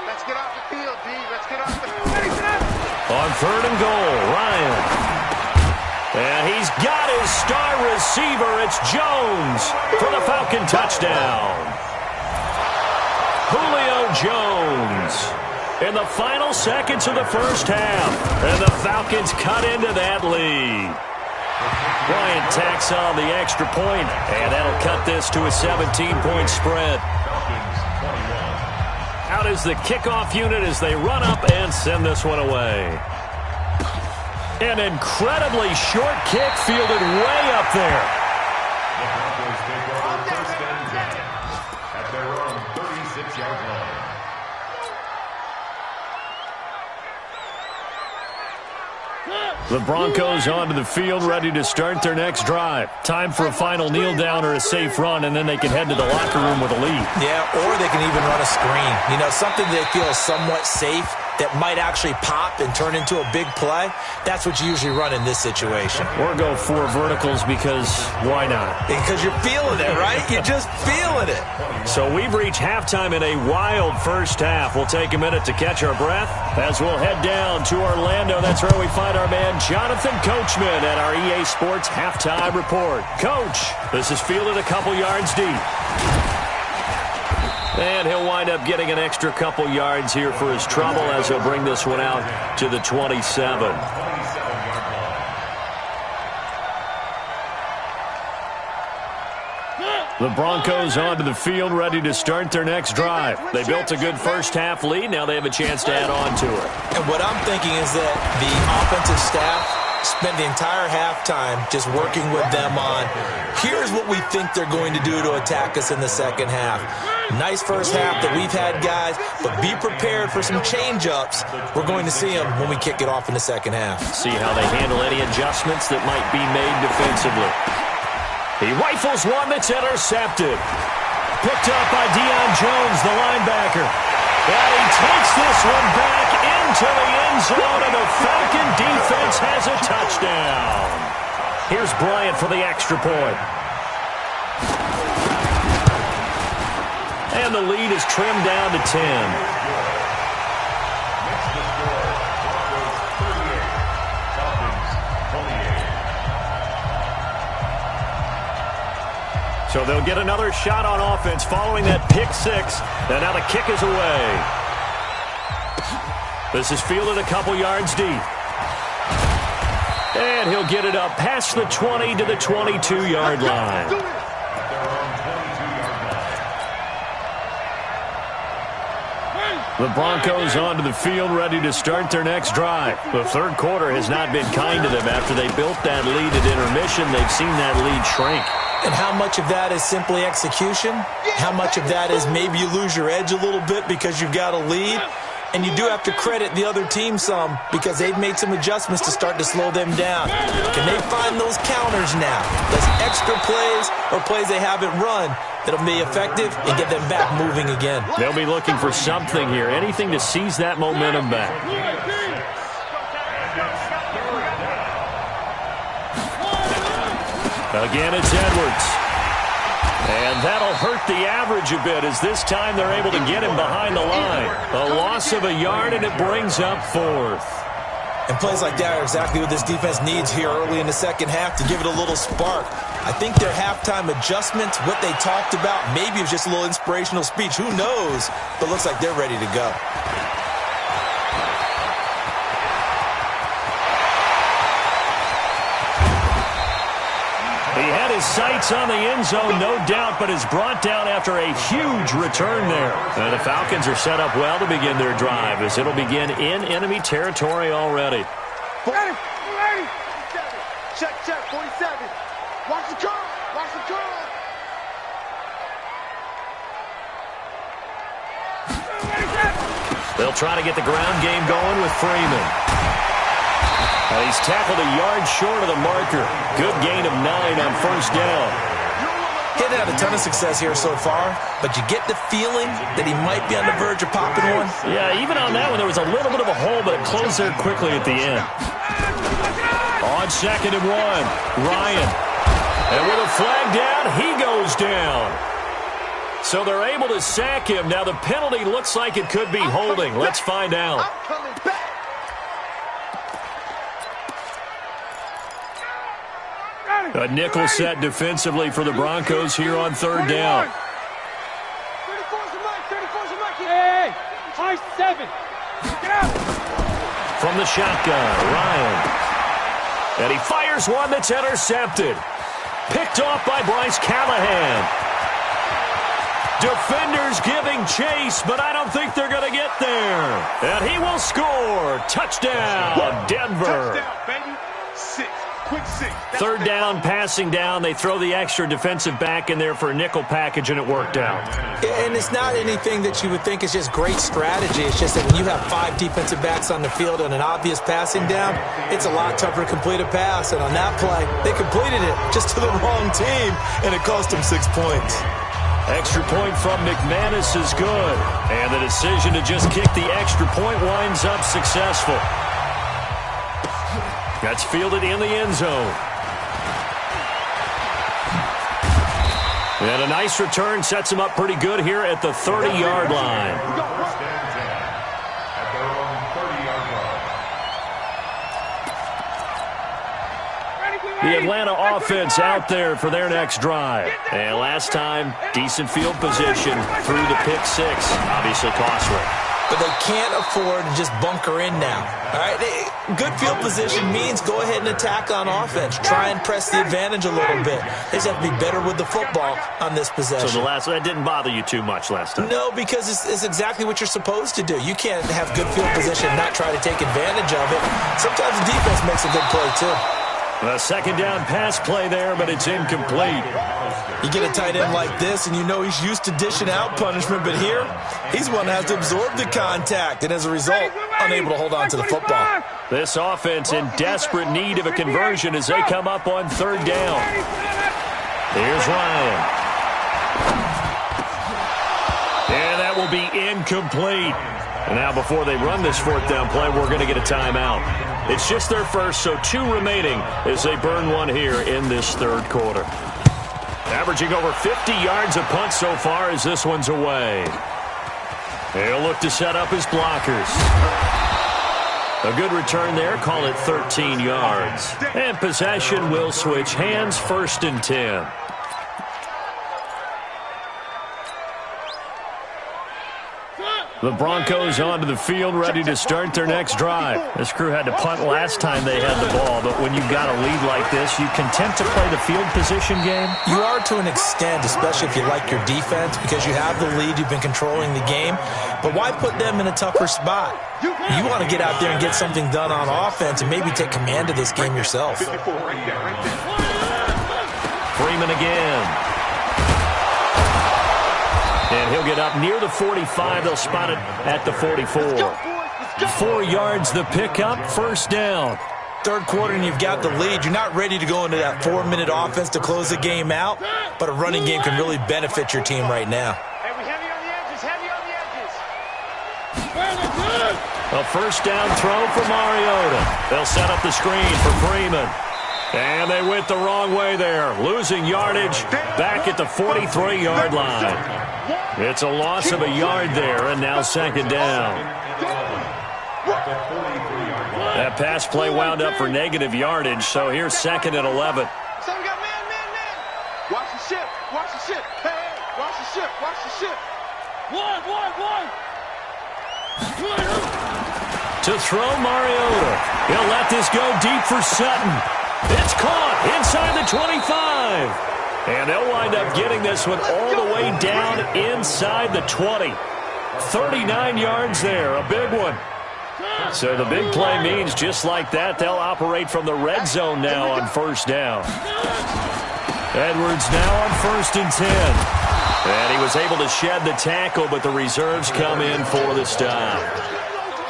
Speaker 7: Let's get off the field, D. Let's get off the field.
Speaker 3: On 3rd and goal, Ryan. And he's got his star receiver. It's Jones for the Falcon touchdown. Julio Jones. In the final seconds of the first half, and the Falcons cut into that lead. Bryant tacks on the extra point, and that'll cut this to a 17-point spread. Out is the kickoff unit as they run up and send this one away. An incredibly short kick fielded way up there.
Speaker 6: The Broncos take over first and 10 at their own 36-yard line.
Speaker 3: The Broncos onto the field, ready to start their next drive. Time for a final kneel down or a safe run, and then they can head to the locker room with a lead.
Speaker 5: Yeah, or they can even run a screen. You know, something they feel is somewhat safe that might actually pop and turn into a big play. That's what you usually run in this situation.
Speaker 3: Or go 4 verticals because why not?
Speaker 5: Because you're feeling it, right? You're just feeling it.
Speaker 3: So we've reached halftime in a wild first half. We'll take a minute to catch our breath as we'll head down to Orlando. That's where we find our man Jonathan Coachman at our EA Sports Halftime Report. Coach, this is fielded a couple yards deep. And he'll wind up getting an extra couple yards here for his trouble as he'll bring this one out to the 27. The Broncos onto the field, ready to start their next drive. They built a good first half lead. Now they have a chance to add on to it.
Speaker 5: And what I'm thinking is that the offensive staff spend the entire halftime just working with them on, here's what we think they're going to do to attack us in the second half. Nice first half that we've had, guys, but be prepared for some change-ups. We're going to see them when we kick it off in the second half.
Speaker 3: See how they handle any adjustments that might be made defensively. He rifles one that's intercepted. Picked up by Deion Jones, the linebacker. And he takes this one back into the end zone, and the Falcon defense has a touchdown. Here's Bryant for the extra point. And the lead is trimmed down to 10. So they'll get another shot on offense following that pick six. And now the kick is away. This is fielded a couple yards deep. And he'll get it up past the 20 to the 22-yard line. The Broncos onto the field, ready to start their next drive. The third quarter has not been kind to them. After they built that lead at intermission, they've seen that lead shrink.
Speaker 5: And how much of that is simply execution? How much of that is maybe you lose your edge a little bit because you've got a lead? And you do have to credit the other team some because they've made some adjustments to start to slow them down. Can they find those counters now? Those extra plays or plays they haven't run that'll be effective and get them back moving again?
Speaker 3: They'll be looking for something here, anything to seize that momentum back. Again, it's Edwards. And that'll hurt the average a bit as this time they're able to get him behind the line. A loss of a yard, and it brings up fourth.
Speaker 5: And plays like that are exactly what this defense needs here early in the second half to give it a little spark. I think their halftime adjustments, what they talked about, maybe it was just a little inspirational speech. Who knows? But it looks like they're ready to go.
Speaker 3: He had his sights on the end zone, no doubt, but is brought down after a huge return there. And the Falcons are set up well to begin their drive as it'll begin in enemy territory already.
Speaker 7: 40, 40, check, 47. Watch the curl, watch the curl.
Speaker 3: They'll try to get the ground game going with Freeman. And he's tackled a yard short of the marker. Good gain of 9 on first down.
Speaker 5: He hasn't had a ton of success here so far, but you get the feeling that he might be on the verge of popping one.
Speaker 3: Yeah, even on that one, there was a little bit of a hole, but it closed there quickly at the end. On 2nd and 1, Ryan. And with a flag down, he goes down. So they're able to sack him. Now the penalty looks like it could be holding. Let's find out. A nickel set defensively for the Broncos here on 3rd down.
Speaker 7: 34's the mic, 34's the mic.
Speaker 4: 7. Get out.
Speaker 3: From the shotgun, Ryan. And he fires one that's intercepted. Picked off by Bryce Callahan. Defenders giving chase, but I don't think they're going to get there. And he will score. Touchdown, Denver.
Speaker 4: Touchdown, baby. 6. Quick 6.
Speaker 3: Third down, passing down. They throw the extra defensive back in there for a nickel package, and it worked out.
Speaker 5: And it's not anything that you would think is just great strategy. It's just that when you have 5 defensive backs on the field on an obvious passing down, it's a lot tougher to complete a pass. And on that play, they completed it just to the wrong team, and it cost them 6 points.
Speaker 3: Extra point from McManus is good. And the decision to just kick the extra point winds up successful. That's fielded in the end zone. And a nice return sets him up pretty good here at the 30-yard line.
Speaker 6: At their own 30-yard line.
Speaker 3: The Atlanta offense out there for their next drive. And last time, decent field position through the pick 6. Obviously costly.
Speaker 5: But they can't afford to just bunker in now. All right, good field position means go ahead and attack on offense. Try and press the advantage a little bit. They just have to be better with the football on this possession.
Speaker 3: So that didn't bother you too much last time?
Speaker 5: No, because it's exactly what you're supposed to do. You can't have good field position and not try to take advantage of it. Sometimes the defense makes a good play, too.
Speaker 3: A second down pass play there, but it's incomplete.
Speaker 5: You get a tight end like this, and you know he's used to dishing out punishment, but here, he's one that has to absorb the contact, and as a result, unable to hold on to the football.
Speaker 3: This offense in desperate need of a conversion as they come up on third down. Here's Ryan. And that will be incomplete. And now before they run this fourth down play, we're going to get a timeout. It's just their first, so 2 remaining as they burn one here in this third quarter. Averaging over 50 yards a punt so far as this one's away. He'll look to set up his blockers. A good return there, call it 13 yards. And possession will switch hands, 1st and 10. The Broncos onto the field, ready to start their next drive. This crew had to punt last time they had the ball, but when you've got a lead like this, you content to play the field position game?
Speaker 5: You are to an extent, especially if you like your defense, because you have the lead, you've been controlling the game. But why put them in a tougher spot? You want to get out there and get something done on offense and maybe take command of this game yourself.
Speaker 3: Freeman again. And he'll get up near the 45. They'll spot it at the 44. 4 yards the pickup, 1st down.
Speaker 5: Third quarter and you've got the lead. You're not ready to go into that 4-minute offense to close the game out, but a running game can really benefit your team right now.
Speaker 4: Hey, we heavy on the edges, heavy on the edges.
Speaker 3: A 1st down throw for Mariota. They'll set up the screen for Freeman. And they went the wrong way there, losing yardage back at the 43-yard line. It's a loss of a yard there, and now 2nd down. That pass play wound up for negative yardage, so here's 2nd and 11.
Speaker 4: So we got man. Watch the ship, watch the ship. Hey, watch the ship, watch the ship. One.
Speaker 3: To throw Mariota. He'll let this go deep for Sutton. It's caught inside the 25. And they'll wind up getting this one all the way down inside the 20. 39 yards there, a big one. So the big play means just like that, they'll operate from the red zone now on 1st down. Edwards now on 1st and 10. And he was able to shed the tackle, but the reserves come in for the stop.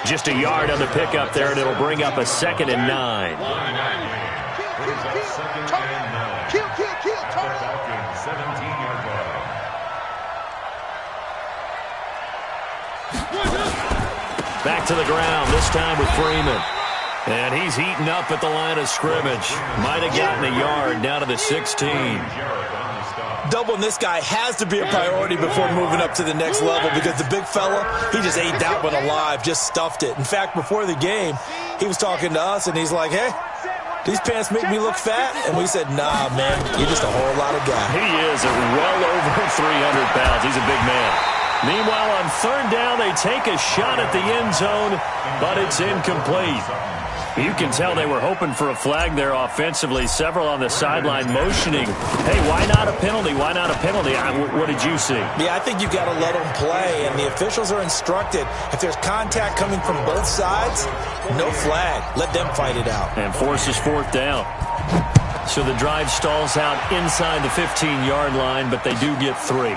Speaker 3: Just a yard on the pickup there, and it'll bring up a 2nd and 9.
Speaker 4: Kill.
Speaker 6: Falcons 17-yard line.
Speaker 3: Back to the ground, this time with Freeman. And he's eaten up at the line of scrimmage. Might have gotten a yard down to the 16.
Speaker 5: Doubling this guy has to be a priority before moving up to the next level because the big fella, he just ate that one alive, just stuffed it. In fact, before the game, he was talking to us, and he's like, hey, these pants make me look fat? And we said, nah, man, you're just a whole lot of guy.
Speaker 3: He is at well over 300 pounds. He's a big man. Meanwhile, on third down, they take a shot at the end zone, but it's incomplete. You can tell they were hoping for a flag there offensively. Several on the sideline motioning, hey, why not a penalty? Why not a penalty? What did you see?
Speaker 5: Yeah, I think you've got to let them play, and the officials are instructed, if there's contact coming from both sides, no flag. Let them fight it out.
Speaker 3: And forces fourth down. So the drive stalls out inside the 15-yard line, but they do get 3.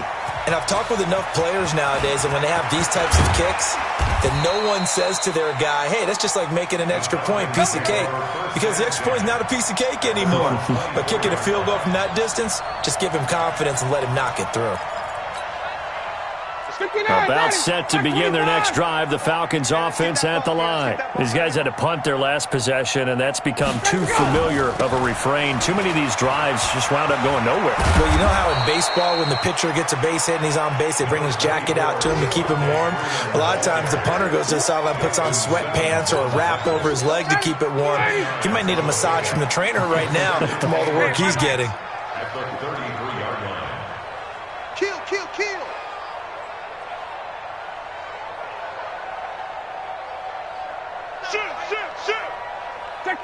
Speaker 5: And I've talked with enough players nowadays, and when they have these types of kicks, that no one says to their guy, hey, that's just like making an extra point, piece of cake. Because the extra point is not a piece of cake anymore. But kicking a field goal from that distance, just give him confidence and let him knock it through.
Speaker 3: About set to begin their next drive, the Falcons offense at the line. These guys had to punt their last possession, and that's become too familiar of a refrain. Too many of these drives just wound up going nowhere.
Speaker 5: Well, you know how in baseball when the pitcher gets a base hit and he's on base, they bring his jacket out to him to keep him warm? A lot of times the punter goes to the sideline, puts on sweatpants or a wrap over his leg to keep it warm. He might need a massage from the trainer right now from all the work he's getting.
Speaker 6: At the 33-yard line.
Speaker 7: Kill, kill, kill. Shoot. Tick.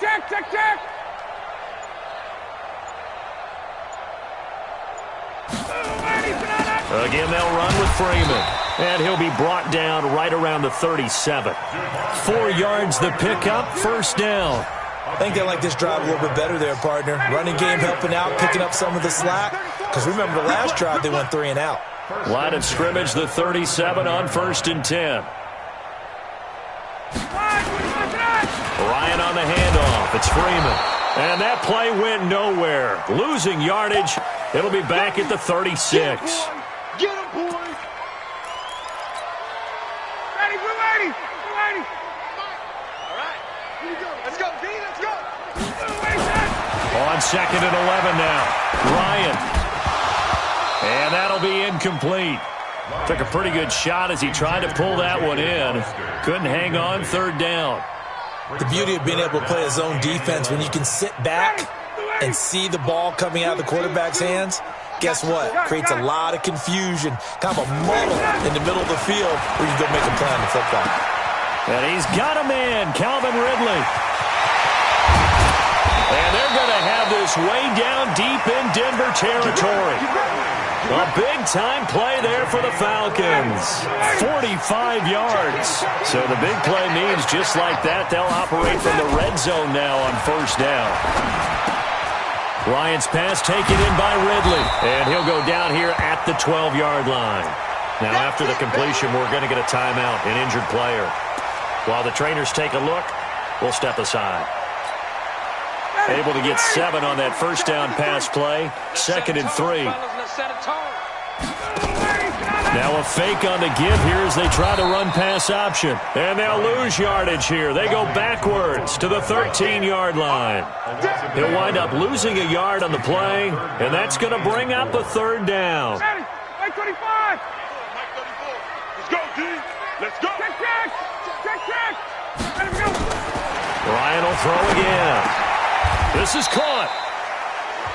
Speaker 3: Again, they'll run with Freeman. And he'll be brought down right around the 37. 4 yards the pickup, first down.
Speaker 5: I think they like this drive a little bit better there, partner. Running game helping out, picking up some of the slack. Because remember the last drive, they went 3 and out.
Speaker 3: Line of scrimmage, the 37 on 1st and 10. Ryan on the handoff. It's Freeman. And that play went nowhere. Losing yardage. It'll be back at the 36.
Speaker 7: Get him, boy. Ready. All right. Here we go. Let's go, D. Let's go.
Speaker 3: On 2nd and 11 now. Ryan. And that'll be incomplete. Took a pretty good shot as he tried to pull that one in. Couldn't hang on, 3rd down.
Speaker 5: The beauty of being able to play a zone defense, when you can sit back and see the ball coming out of the quarterback's hands, guess what? Creates a lot of confusion, kind of a muddle in the middle of the field where you go make a play on the football.
Speaker 3: And he's got a man, Calvin Ridley. And they're going to have this way down deep in Denver territory. A big-time play there for the Falcons. 45 yards. So the big play means just like that, they'll operate from the red zone now on 1st down. Ryan's pass taken in by Ridley. And he'll go down here at the 12-yard line. Now after the completion, we're going to get a timeout, an injured player. While the trainers take a look, we'll step aside. Able to get 7 on that 1st down pass play. 2nd and 3. Now a fake on the give here as they try to run pass option. And they'll lose yardage here. They go backwards to the 13-yard line. He'll wind up losing a yard on the play, and that's going to bring up a 3rd down.
Speaker 7: Mike 25. Let's go, D. Let's go. Check. Let him go.
Speaker 3: Ryan will throw again. This is caught.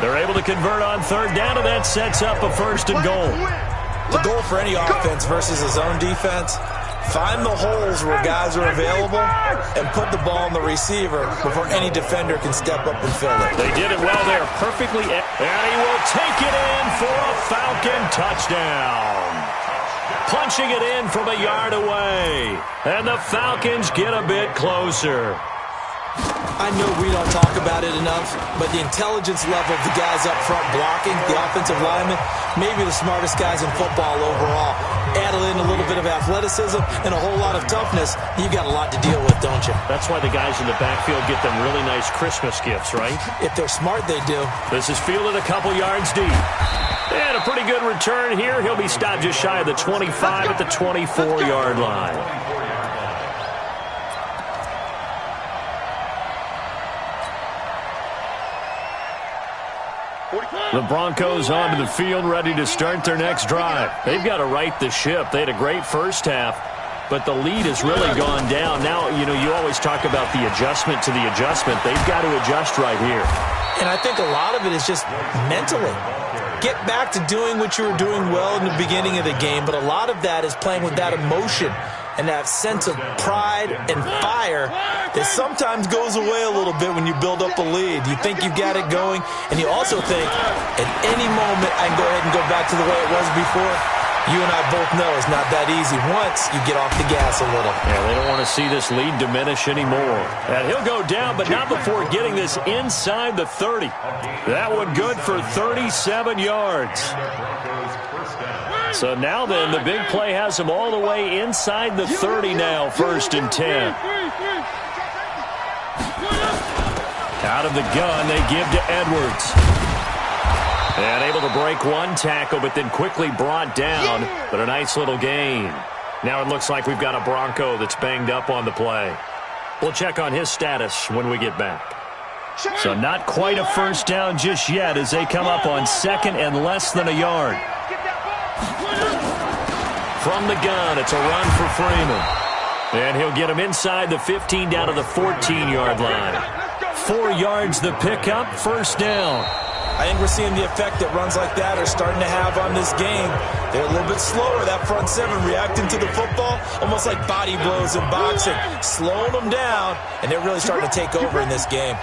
Speaker 3: They're able to convert on 3rd down, and that sets up a 1st and goal.
Speaker 5: The goal for any offense versus a zone defense, find the holes where guys are available and put the ball on the receiver before any defender can step up and fill it.
Speaker 3: They did it well there, perfectly, and he will take it in for a Falcon touchdown. Punching it in from a yard away, and the Falcons get a bit closer.
Speaker 5: I know we don't talk about it enough, but the intelligence level of the guys up front blocking, the offensive linemen, maybe the smartest guys in football overall. Add in a little bit of athleticism and a whole lot of toughness, you got a lot to deal with, don't you?
Speaker 3: That's why the guys in the backfield get them really nice Christmas gifts, right?
Speaker 5: If they're smart, they do.
Speaker 3: This is fielded a couple yards deep. And a pretty good return here. He'll be stopped just shy of the 25 at the 24-yard line. The Broncos onto the field, ready to start their next drive. They've got to right the ship. They had a great first half, but the lead has really gone down. Now, you always talk about the adjustment to the adjustment. They've got to adjust right here.
Speaker 5: And I think a lot of it is just mentally. get back to doing what you were doing well in the beginning of the game, but a lot of that is playing with that emotion and that sense of pride and fire that sometimes goes away a little bit when you build up a lead. You think you've got it going, and you also think, at any moment, I can go ahead and go back to the way it was before. You and I both know it's not that easy once you get off the gas a little.
Speaker 3: Yeah, they don't want to see this lead diminish anymore. And he'll go down, but not before getting this inside the 30. That one good for 37 yards. So now then, the big play has him all the way inside the 30 now, 1st and 10. Out of the gun, they give to Edwards. And able to break one tackle, but then quickly brought down. But a nice little gain. Now it looks like we've got a Bronco that's banged up on the play. We'll check on his status when we get back. So not quite a first down just yet as they come up on 2nd and less than a yard. From the gun, it's a run for Freeman. And he'll get him inside the 15 down to the 14-yard line. 4 yards the pickup, 1st down.
Speaker 5: I think we're seeing the effect that runs like that are starting to have on this game. They're a little bit slower, that front 7, reacting to the football, almost like body blows in boxing, slowing them down, and they're really starting to take over in this game.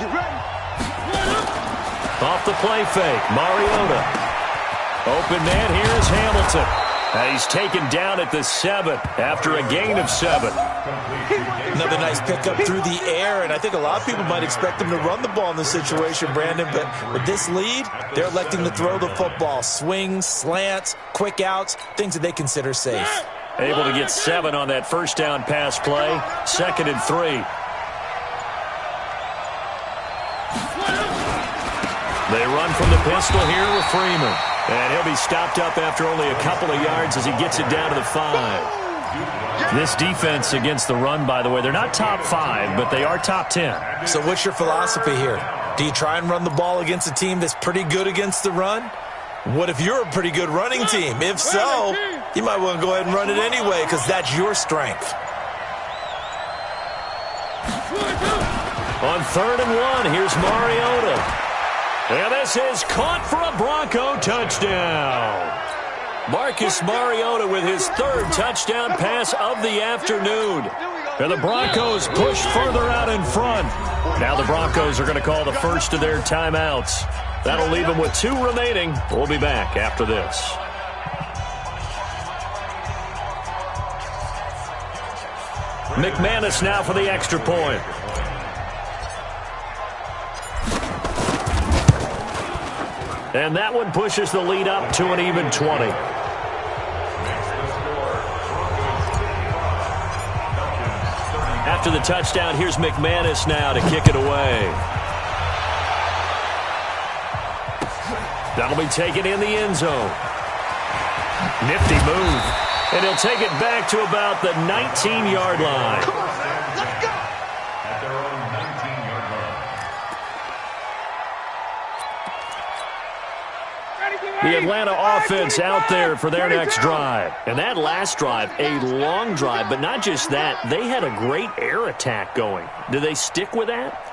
Speaker 3: Off the play fake, Mariota. Open man, here's Hamilton. He's taken down at the 7 after a gain of 7.
Speaker 5: Another nice pickup through the air, and I think a lot of people might expect him to run the ball in this situation, Brandon, but with this lead, they're electing to throw the football. Swings, slants, quick outs, things that they consider safe.
Speaker 3: Able to get 7 on that first down pass play, 2nd and 3. They run from the pistol here with Freeman. And he'll be stopped up after only a couple of yards as he gets it down to the 5. This defense against the run, by the way, they're not top 5, but they are top 10.
Speaker 5: So what's your philosophy here? Do you try and run the ball against a team that's pretty good against the run? What if you're a pretty good running team? If so, you might want to go ahead and run it anyway because that's your strength.
Speaker 3: On 3rd and 1, here's Mariota. And this is caught for a Bronco touchdown. Marcus Mariota with his 3rd touchdown pass of the afternoon. And the Broncos push further out in front. Now the Broncos are going to call the first of their timeouts. That'll leave them with 2 remaining. We'll be back after this. McManus now for the extra point. And that one pushes the lead up to an even 20. After the touchdown, here's McManus now to kick it away. That'll be taken in the end zone. Nifty move. And he'll take it back to about the 19-yard line.
Speaker 4: Come on, let's go.
Speaker 6: At their own 19-yard line.
Speaker 3: The Atlanta offense out there for their next drive. And that last drive, a long drive, but not just that. They had a great air attack going. Do they stick with that?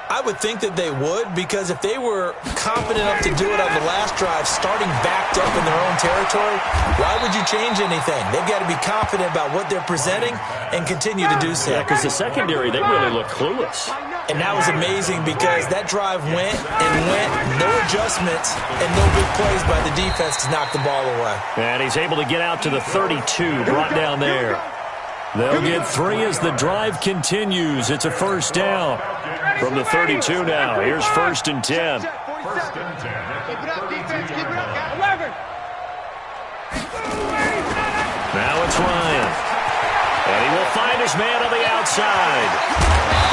Speaker 5: I would think that they would, because if they were confident enough to do it on the last drive, starting backed up in their own territory, why would you change anything? They've got to be confident about what they're presenting and continue to do so.
Speaker 3: Yeah, because the secondary, they really looked clueless.
Speaker 5: And that was amazing because that drive went and went, no adjustments, and no big plays by the defense to knock the ball away.
Speaker 3: And he's able to get out to the 32, brought down there. They'll get 3 as the drive continues. It's a first down from the 32 now. Here's 1st and 10.
Speaker 6: First and 10.
Speaker 4: Keep it up, defense. Keep it up, guys. 11.
Speaker 3: Now it's Ryan. And he will find his man on the outside.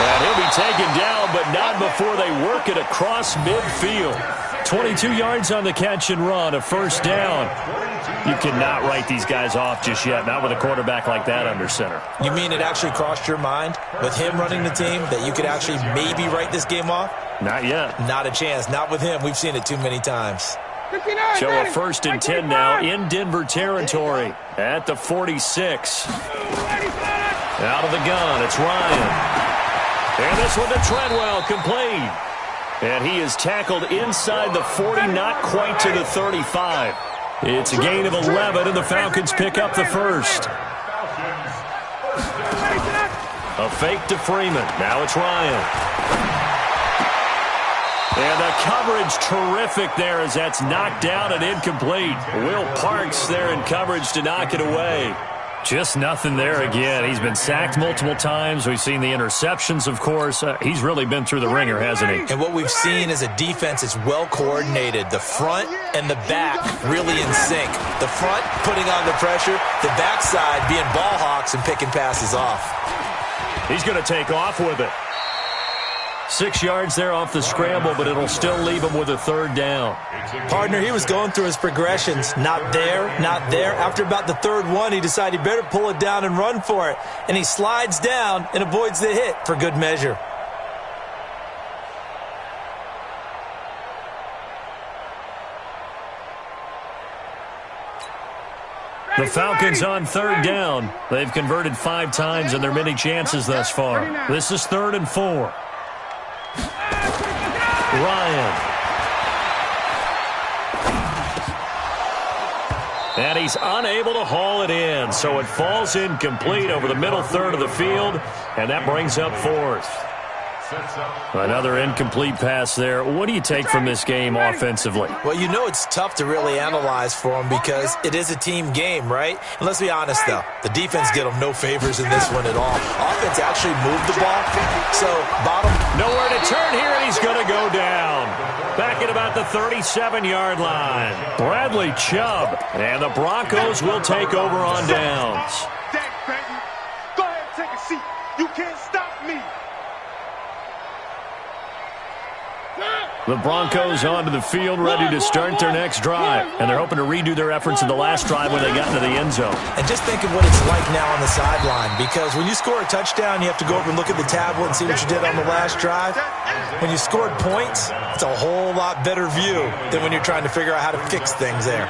Speaker 3: And he'll be taken down, but not before they work it across midfield. 22 yards on the catch and run, a first down. You cannot write these guys off just yet, not with a quarterback like that under center.
Speaker 5: You mean it actually crossed your mind with him running the team that you could actually maybe write this game off?
Speaker 3: Not yet.
Speaker 5: Not a chance. Not with him. We've seen it too many times.
Speaker 3: Show a 1st and 10 now in Denver territory at the 46. Out of the gun, it's Ryan. And this one to Treadwell, complete. And he is tackled inside the 40, not quite to the 35. It's a gain of 11, and the Falcons pick up the first. A fake to Freeman. Now it's Ryan. And the coverage terrific there as that's knocked down and incomplete. Will Parks there in coverage to knock it away. Just nothing there again. He's been sacked multiple times. We've seen the interceptions, of course. He's really been through the ringer, hasn't he?
Speaker 5: And what we've seen is a defense that's well coordinated. The front and the back really in sync. The front putting on the pressure. The backside being ball hawks and picking passes off.
Speaker 3: He's going to take off with it. 6 yards there off the scramble, but it'll still leave him with a third down.
Speaker 5: Partner, he was going through his progressions. Not there, not there. After about the third one, he decided he better pull it down and run for it. And he slides down and avoids the hit for good measure.
Speaker 3: The Falcons on third down. They've converted 5 times in their many chances thus far. This is 3rd and 4. Ryan. And he's unable to haul it in, so it falls incomplete over the middle third of the field, and that brings up 4th. Another incomplete pass there. What do you take from this game offensively?
Speaker 5: Well, you know it's tough to really analyze for them because it is a team game, right? And let's be honest, though. The defense did them no favors in this one at all. Offense actually moved the ball. So, bottom.
Speaker 3: Nowhere to turn here, and he's going to go down. Back at about the 37-yard line. Bradley Chubb. And the Broncos will take over on downs.
Speaker 4: Dang, baby. Go ahead and take a seat. You can't stop me.
Speaker 3: The Broncos onto the field, ready to start their next drive. And they're hoping to redo their efforts in the last drive when they got into the end zone.
Speaker 5: And just think of what it's like now on the sideline, because when you score a touchdown, you have to go over and look at the tablet and see what you did on the last drive. When you scored points, it's a whole lot better view than when you're trying to figure out how to fix things there.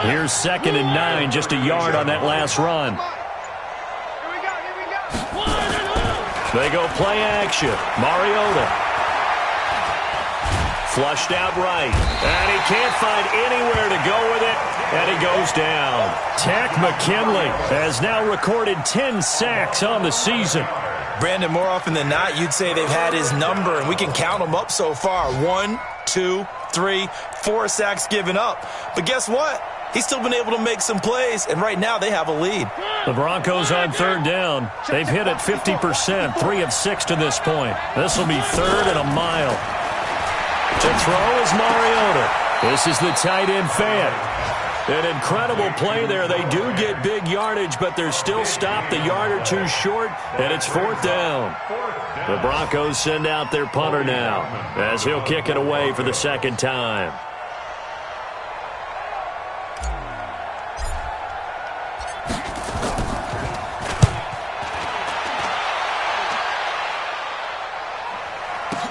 Speaker 3: Here's 2nd and 9, just a yard on that last run. They go play action. Mariota. Flushed out right, and he can't find anywhere to go with it, and he goes down. Takk McKinley has now recorded 10 sacks on the season.
Speaker 5: Brandon, more often than not, you'd say they've had his number, and we can count them up so far. 1, 2, 3, 4 sacks given up. But guess what? He's still been able to make some plays, and right now they have a lead.
Speaker 3: The Broncos on third down. They've hit it 50%, 3 of 6 to this point. This will be 3rd and a mile. To throw is Mariota. This is the tight end fan. An incredible play there. They do get big yardage, but they're still stopped a yard or 2 short, and it's 4th down. The Broncos send out their punter now as he'll kick it away for the 2nd time.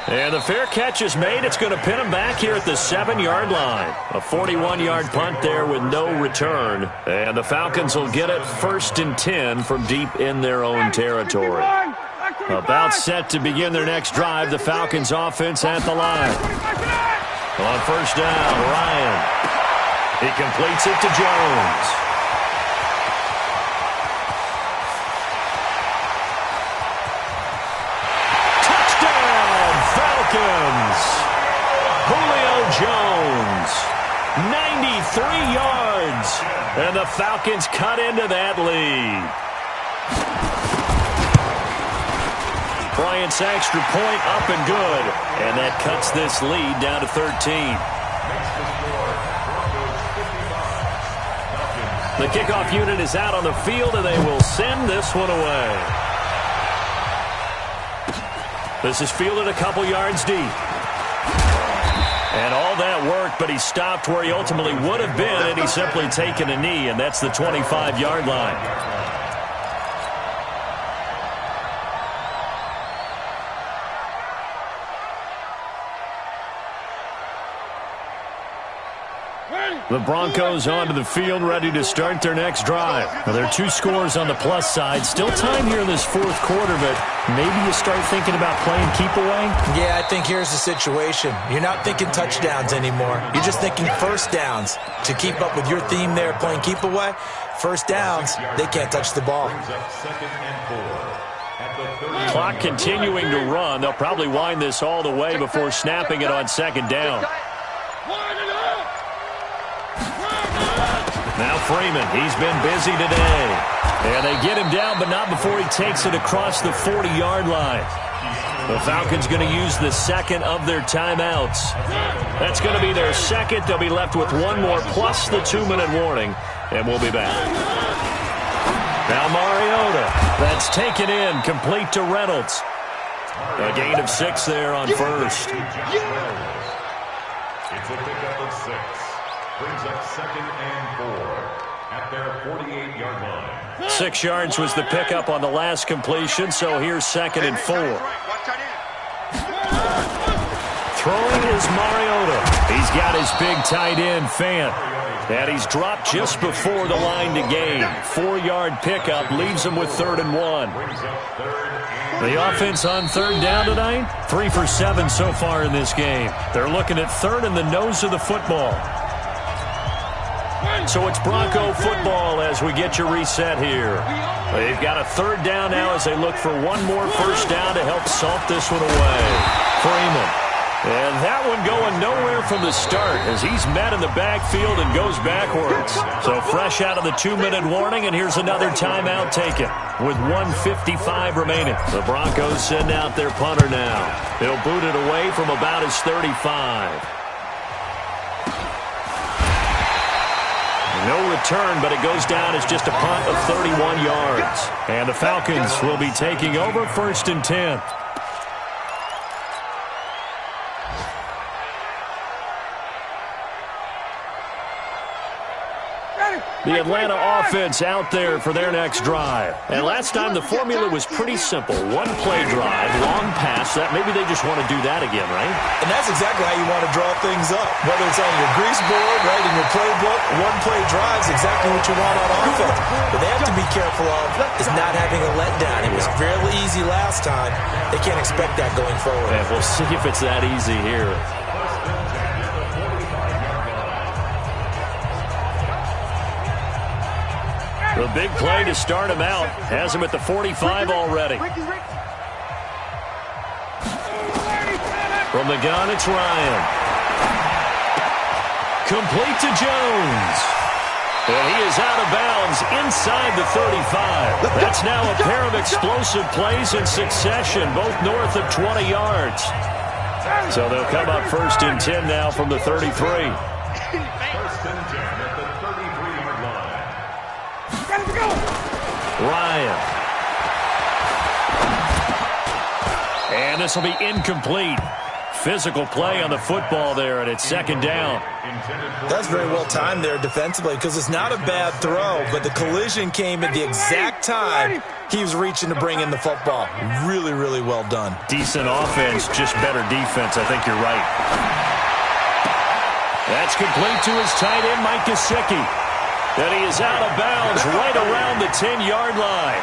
Speaker 3: And the fair catch is made. It's going to pin him back here at the 7-yard line. A 41-yard punt there with no return. And the Falcons will get it 1st and 10 from deep in their own territory. About set to begin their next drive. The Falcons offense at the line. On 1st down, Ryan. He completes it to Jones. Julio Jones, 93 yards, and the Falcons cut into that lead. Bryant's extra point up and good, and that cuts this lead down to 13. The kickoff unit is out on the field, and they will send this one away. This is fielded a couple yards deep. And all that worked, but he stopped where he ultimately would have been, and he's simply taken a knee, and that's the 25-yard line. The Broncos onto the field, ready to start their next drive. Well, there are 2 scores on the plus side. Still time here in this 4th quarter, but maybe you start thinking about playing keep away?
Speaker 5: Yeah, I think here's the situation. You're not thinking touchdowns anymore. You're just thinking first downs. To keep up with your theme there, playing keep away, first downs, they can't touch the ball.
Speaker 3: Clock continuing to run. They'll probably wind this all the way before snapping it on 2nd down. Now Freeman, he's been busy today. And they get him down, but not before he takes it across the 40-yard line. The Falcons going to use the 2nd of their timeouts. That's going to be their 2nd. They'll be left with 1 more plus the 2-minute warning, and we'll be back. Now Mariota, that's taken in, complete to Reynolds. A gain of 6 there on first.
Speaker 6: It's a pickup of 6. Brings up 2nd and 4 at their 48-yard line.
Speaker 3: 6 yards was the pickup on the last completion, so here's 2nd and 4. Throwing is Mariota. He's got his big tight end, Fant. And he's dropped just before the line to gain. 4-yard pickup leaves him with 3rd and 1. The offense on 3rd down tonight, 3 for 7 so far in this game. They're looking at 3rd in the nose of the football. So it's Bronco football as we get your reset here. They've got a 3rd down now as they look for 1 more first down to help salt this one away. Freeman. And that one going nowhere from the start as he's met in the backfield and goes backwards. So fresh out of the 2-minute warning, and here's another timeout taken with 1:55 remaining. The Broncos send out their punter now. They'll boot it away from about his 35. No return, but it goes down as just a punt of 31 yards. And the Falcons will be taking over 1st and 10. The Atlanta offense out there for their next drive. And last time the formula was pretty simple. 1-play drive, long pass. That maybe they just want to do that again, right?
Speaker 5: And that's exactly how you want to draw things up. Whether it's on your grease board, right, in your playbook, 1-play drive is exactly what you want on offense. But they have to be careful of is not having a letdown. It was fairly easy last time. They can't expect that going forward.
Speaker 3: And we'll see if it's that easy here. The big play to start him out has him at the 45 already. From the gun, it's Ryan. Complete to Jones. And he is out of bounds inside the 35. That's now a pair of explosive plays in succession, both north of 20 yards. So they'll come up 1st and 10 now from the 33.
Speaker 6: 1st and 10 at the 33-yard line.
Speaker 3: Ryan. And this will be incomplete. Physical play on the football there, and it's 2nd down.
Speaker 5: That's very well timed there defensively because it's not a bad throw, but the collision came at the exact time he was reaching to bring in the football. Really, really well done.
Speaker 3: Decent offense, just better defense. I think you're right. That's complete to his tight end, Mike Gesicki. And he is out of bounds right around the 10-yard line.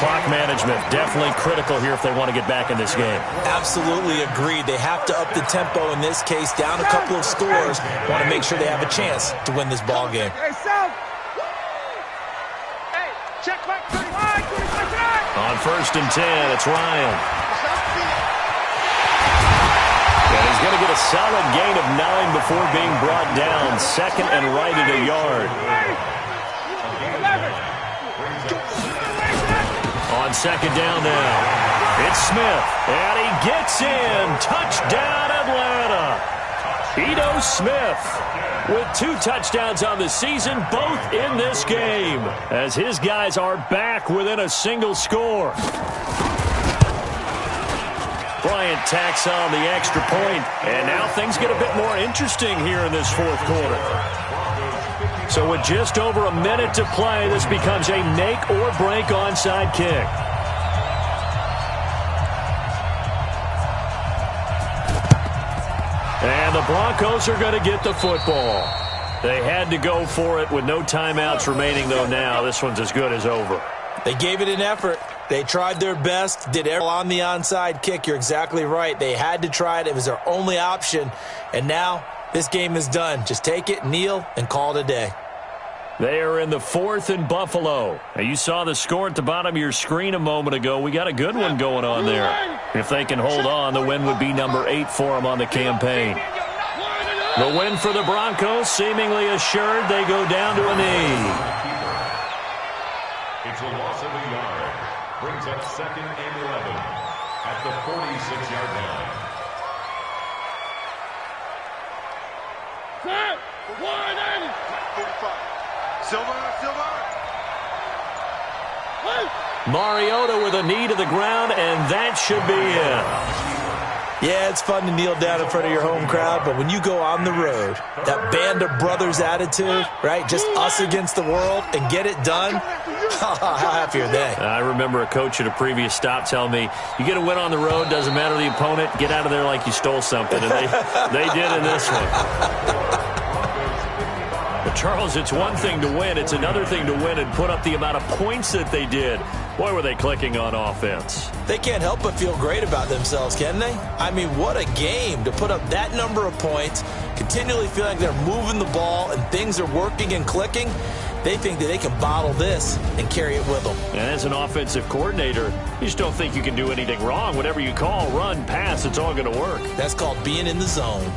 Speaker 3: Clock management definitely critical here if they want to get back in this game.
Speaker 5: Absolutely agreed. They have to up the tempo in this case, down a couple of scores. Want to make sure they have a chance to win this ball game.
Speaker 3: On 1st and 10, it's Ryan. And he's going to get a solid gain of 9 before being brought down. 2nd and right at a yard. On 2nd down now, it's Smith. And he gets in. Touchdown, Atlanta. Ito Smith with 2 touchdowns on the season, both in this game, as his guys are back within a single score. Bryant tacks on the extra point, and now things get a bit more interesting here in this 4th quarter. So with just over a minute to play, this becomes a make-or-break onside kick. And the Broncos are going to get the football. They had to go for it with no timeouts remaining, though, now. This one's as good as over.
Speaker 5: They gave it an effort. They tried their best, did everything on the onside kick. You're exactly right. They had to try it. It was their only option. And now this game is done. Just take it, kneel, and call it a day.
Speaker 3: They are in the 4th in Buffalo. Now, you saw the score at the bottom of your screen a moment ago. We got a good one going on there. If they can hold on, the win would be number 8 for them on the campaign. The win for the Broncos, seemingly assured. They go down to a knee.
Speaker 6: It's a loss of a yard. Brings up 2nd and 11 at the 46-yard line.
Speaker 7: Set. 180.
Speaker 4: 45. Silver.
Speaker 3: Mariota with a knee to the ground, and that should be it.
Speaker 5: Yeah, it's fun to kneel down in front of your home crowd, but when you go on the road, that band of brothers attitude, right, just us against the world, and get it done, how happy are they?
Speaker 3: I remember a coach at a previous stop telling me, you get a win on the road, doesn't matter the opponent, get out of there like you stole something, and they did in this one. But Charles, it's one thing to win. It's another thing to win and put up the amount of points that they did. Boy, were they clicking on offense.
Speaker 5: They can't help but feel great about themselves, can they? I mean, what a game to put up that number of points, continually feel like they're moving the ball and things are working and clicking. They think that they can bottle this and carry it with them.
Speaker 3: And as an offensive coordinator, you just don't think you can do anything wrong. Whatever you call, run, pass, it's all going to work.
Speaker 5: That's called being in the zone.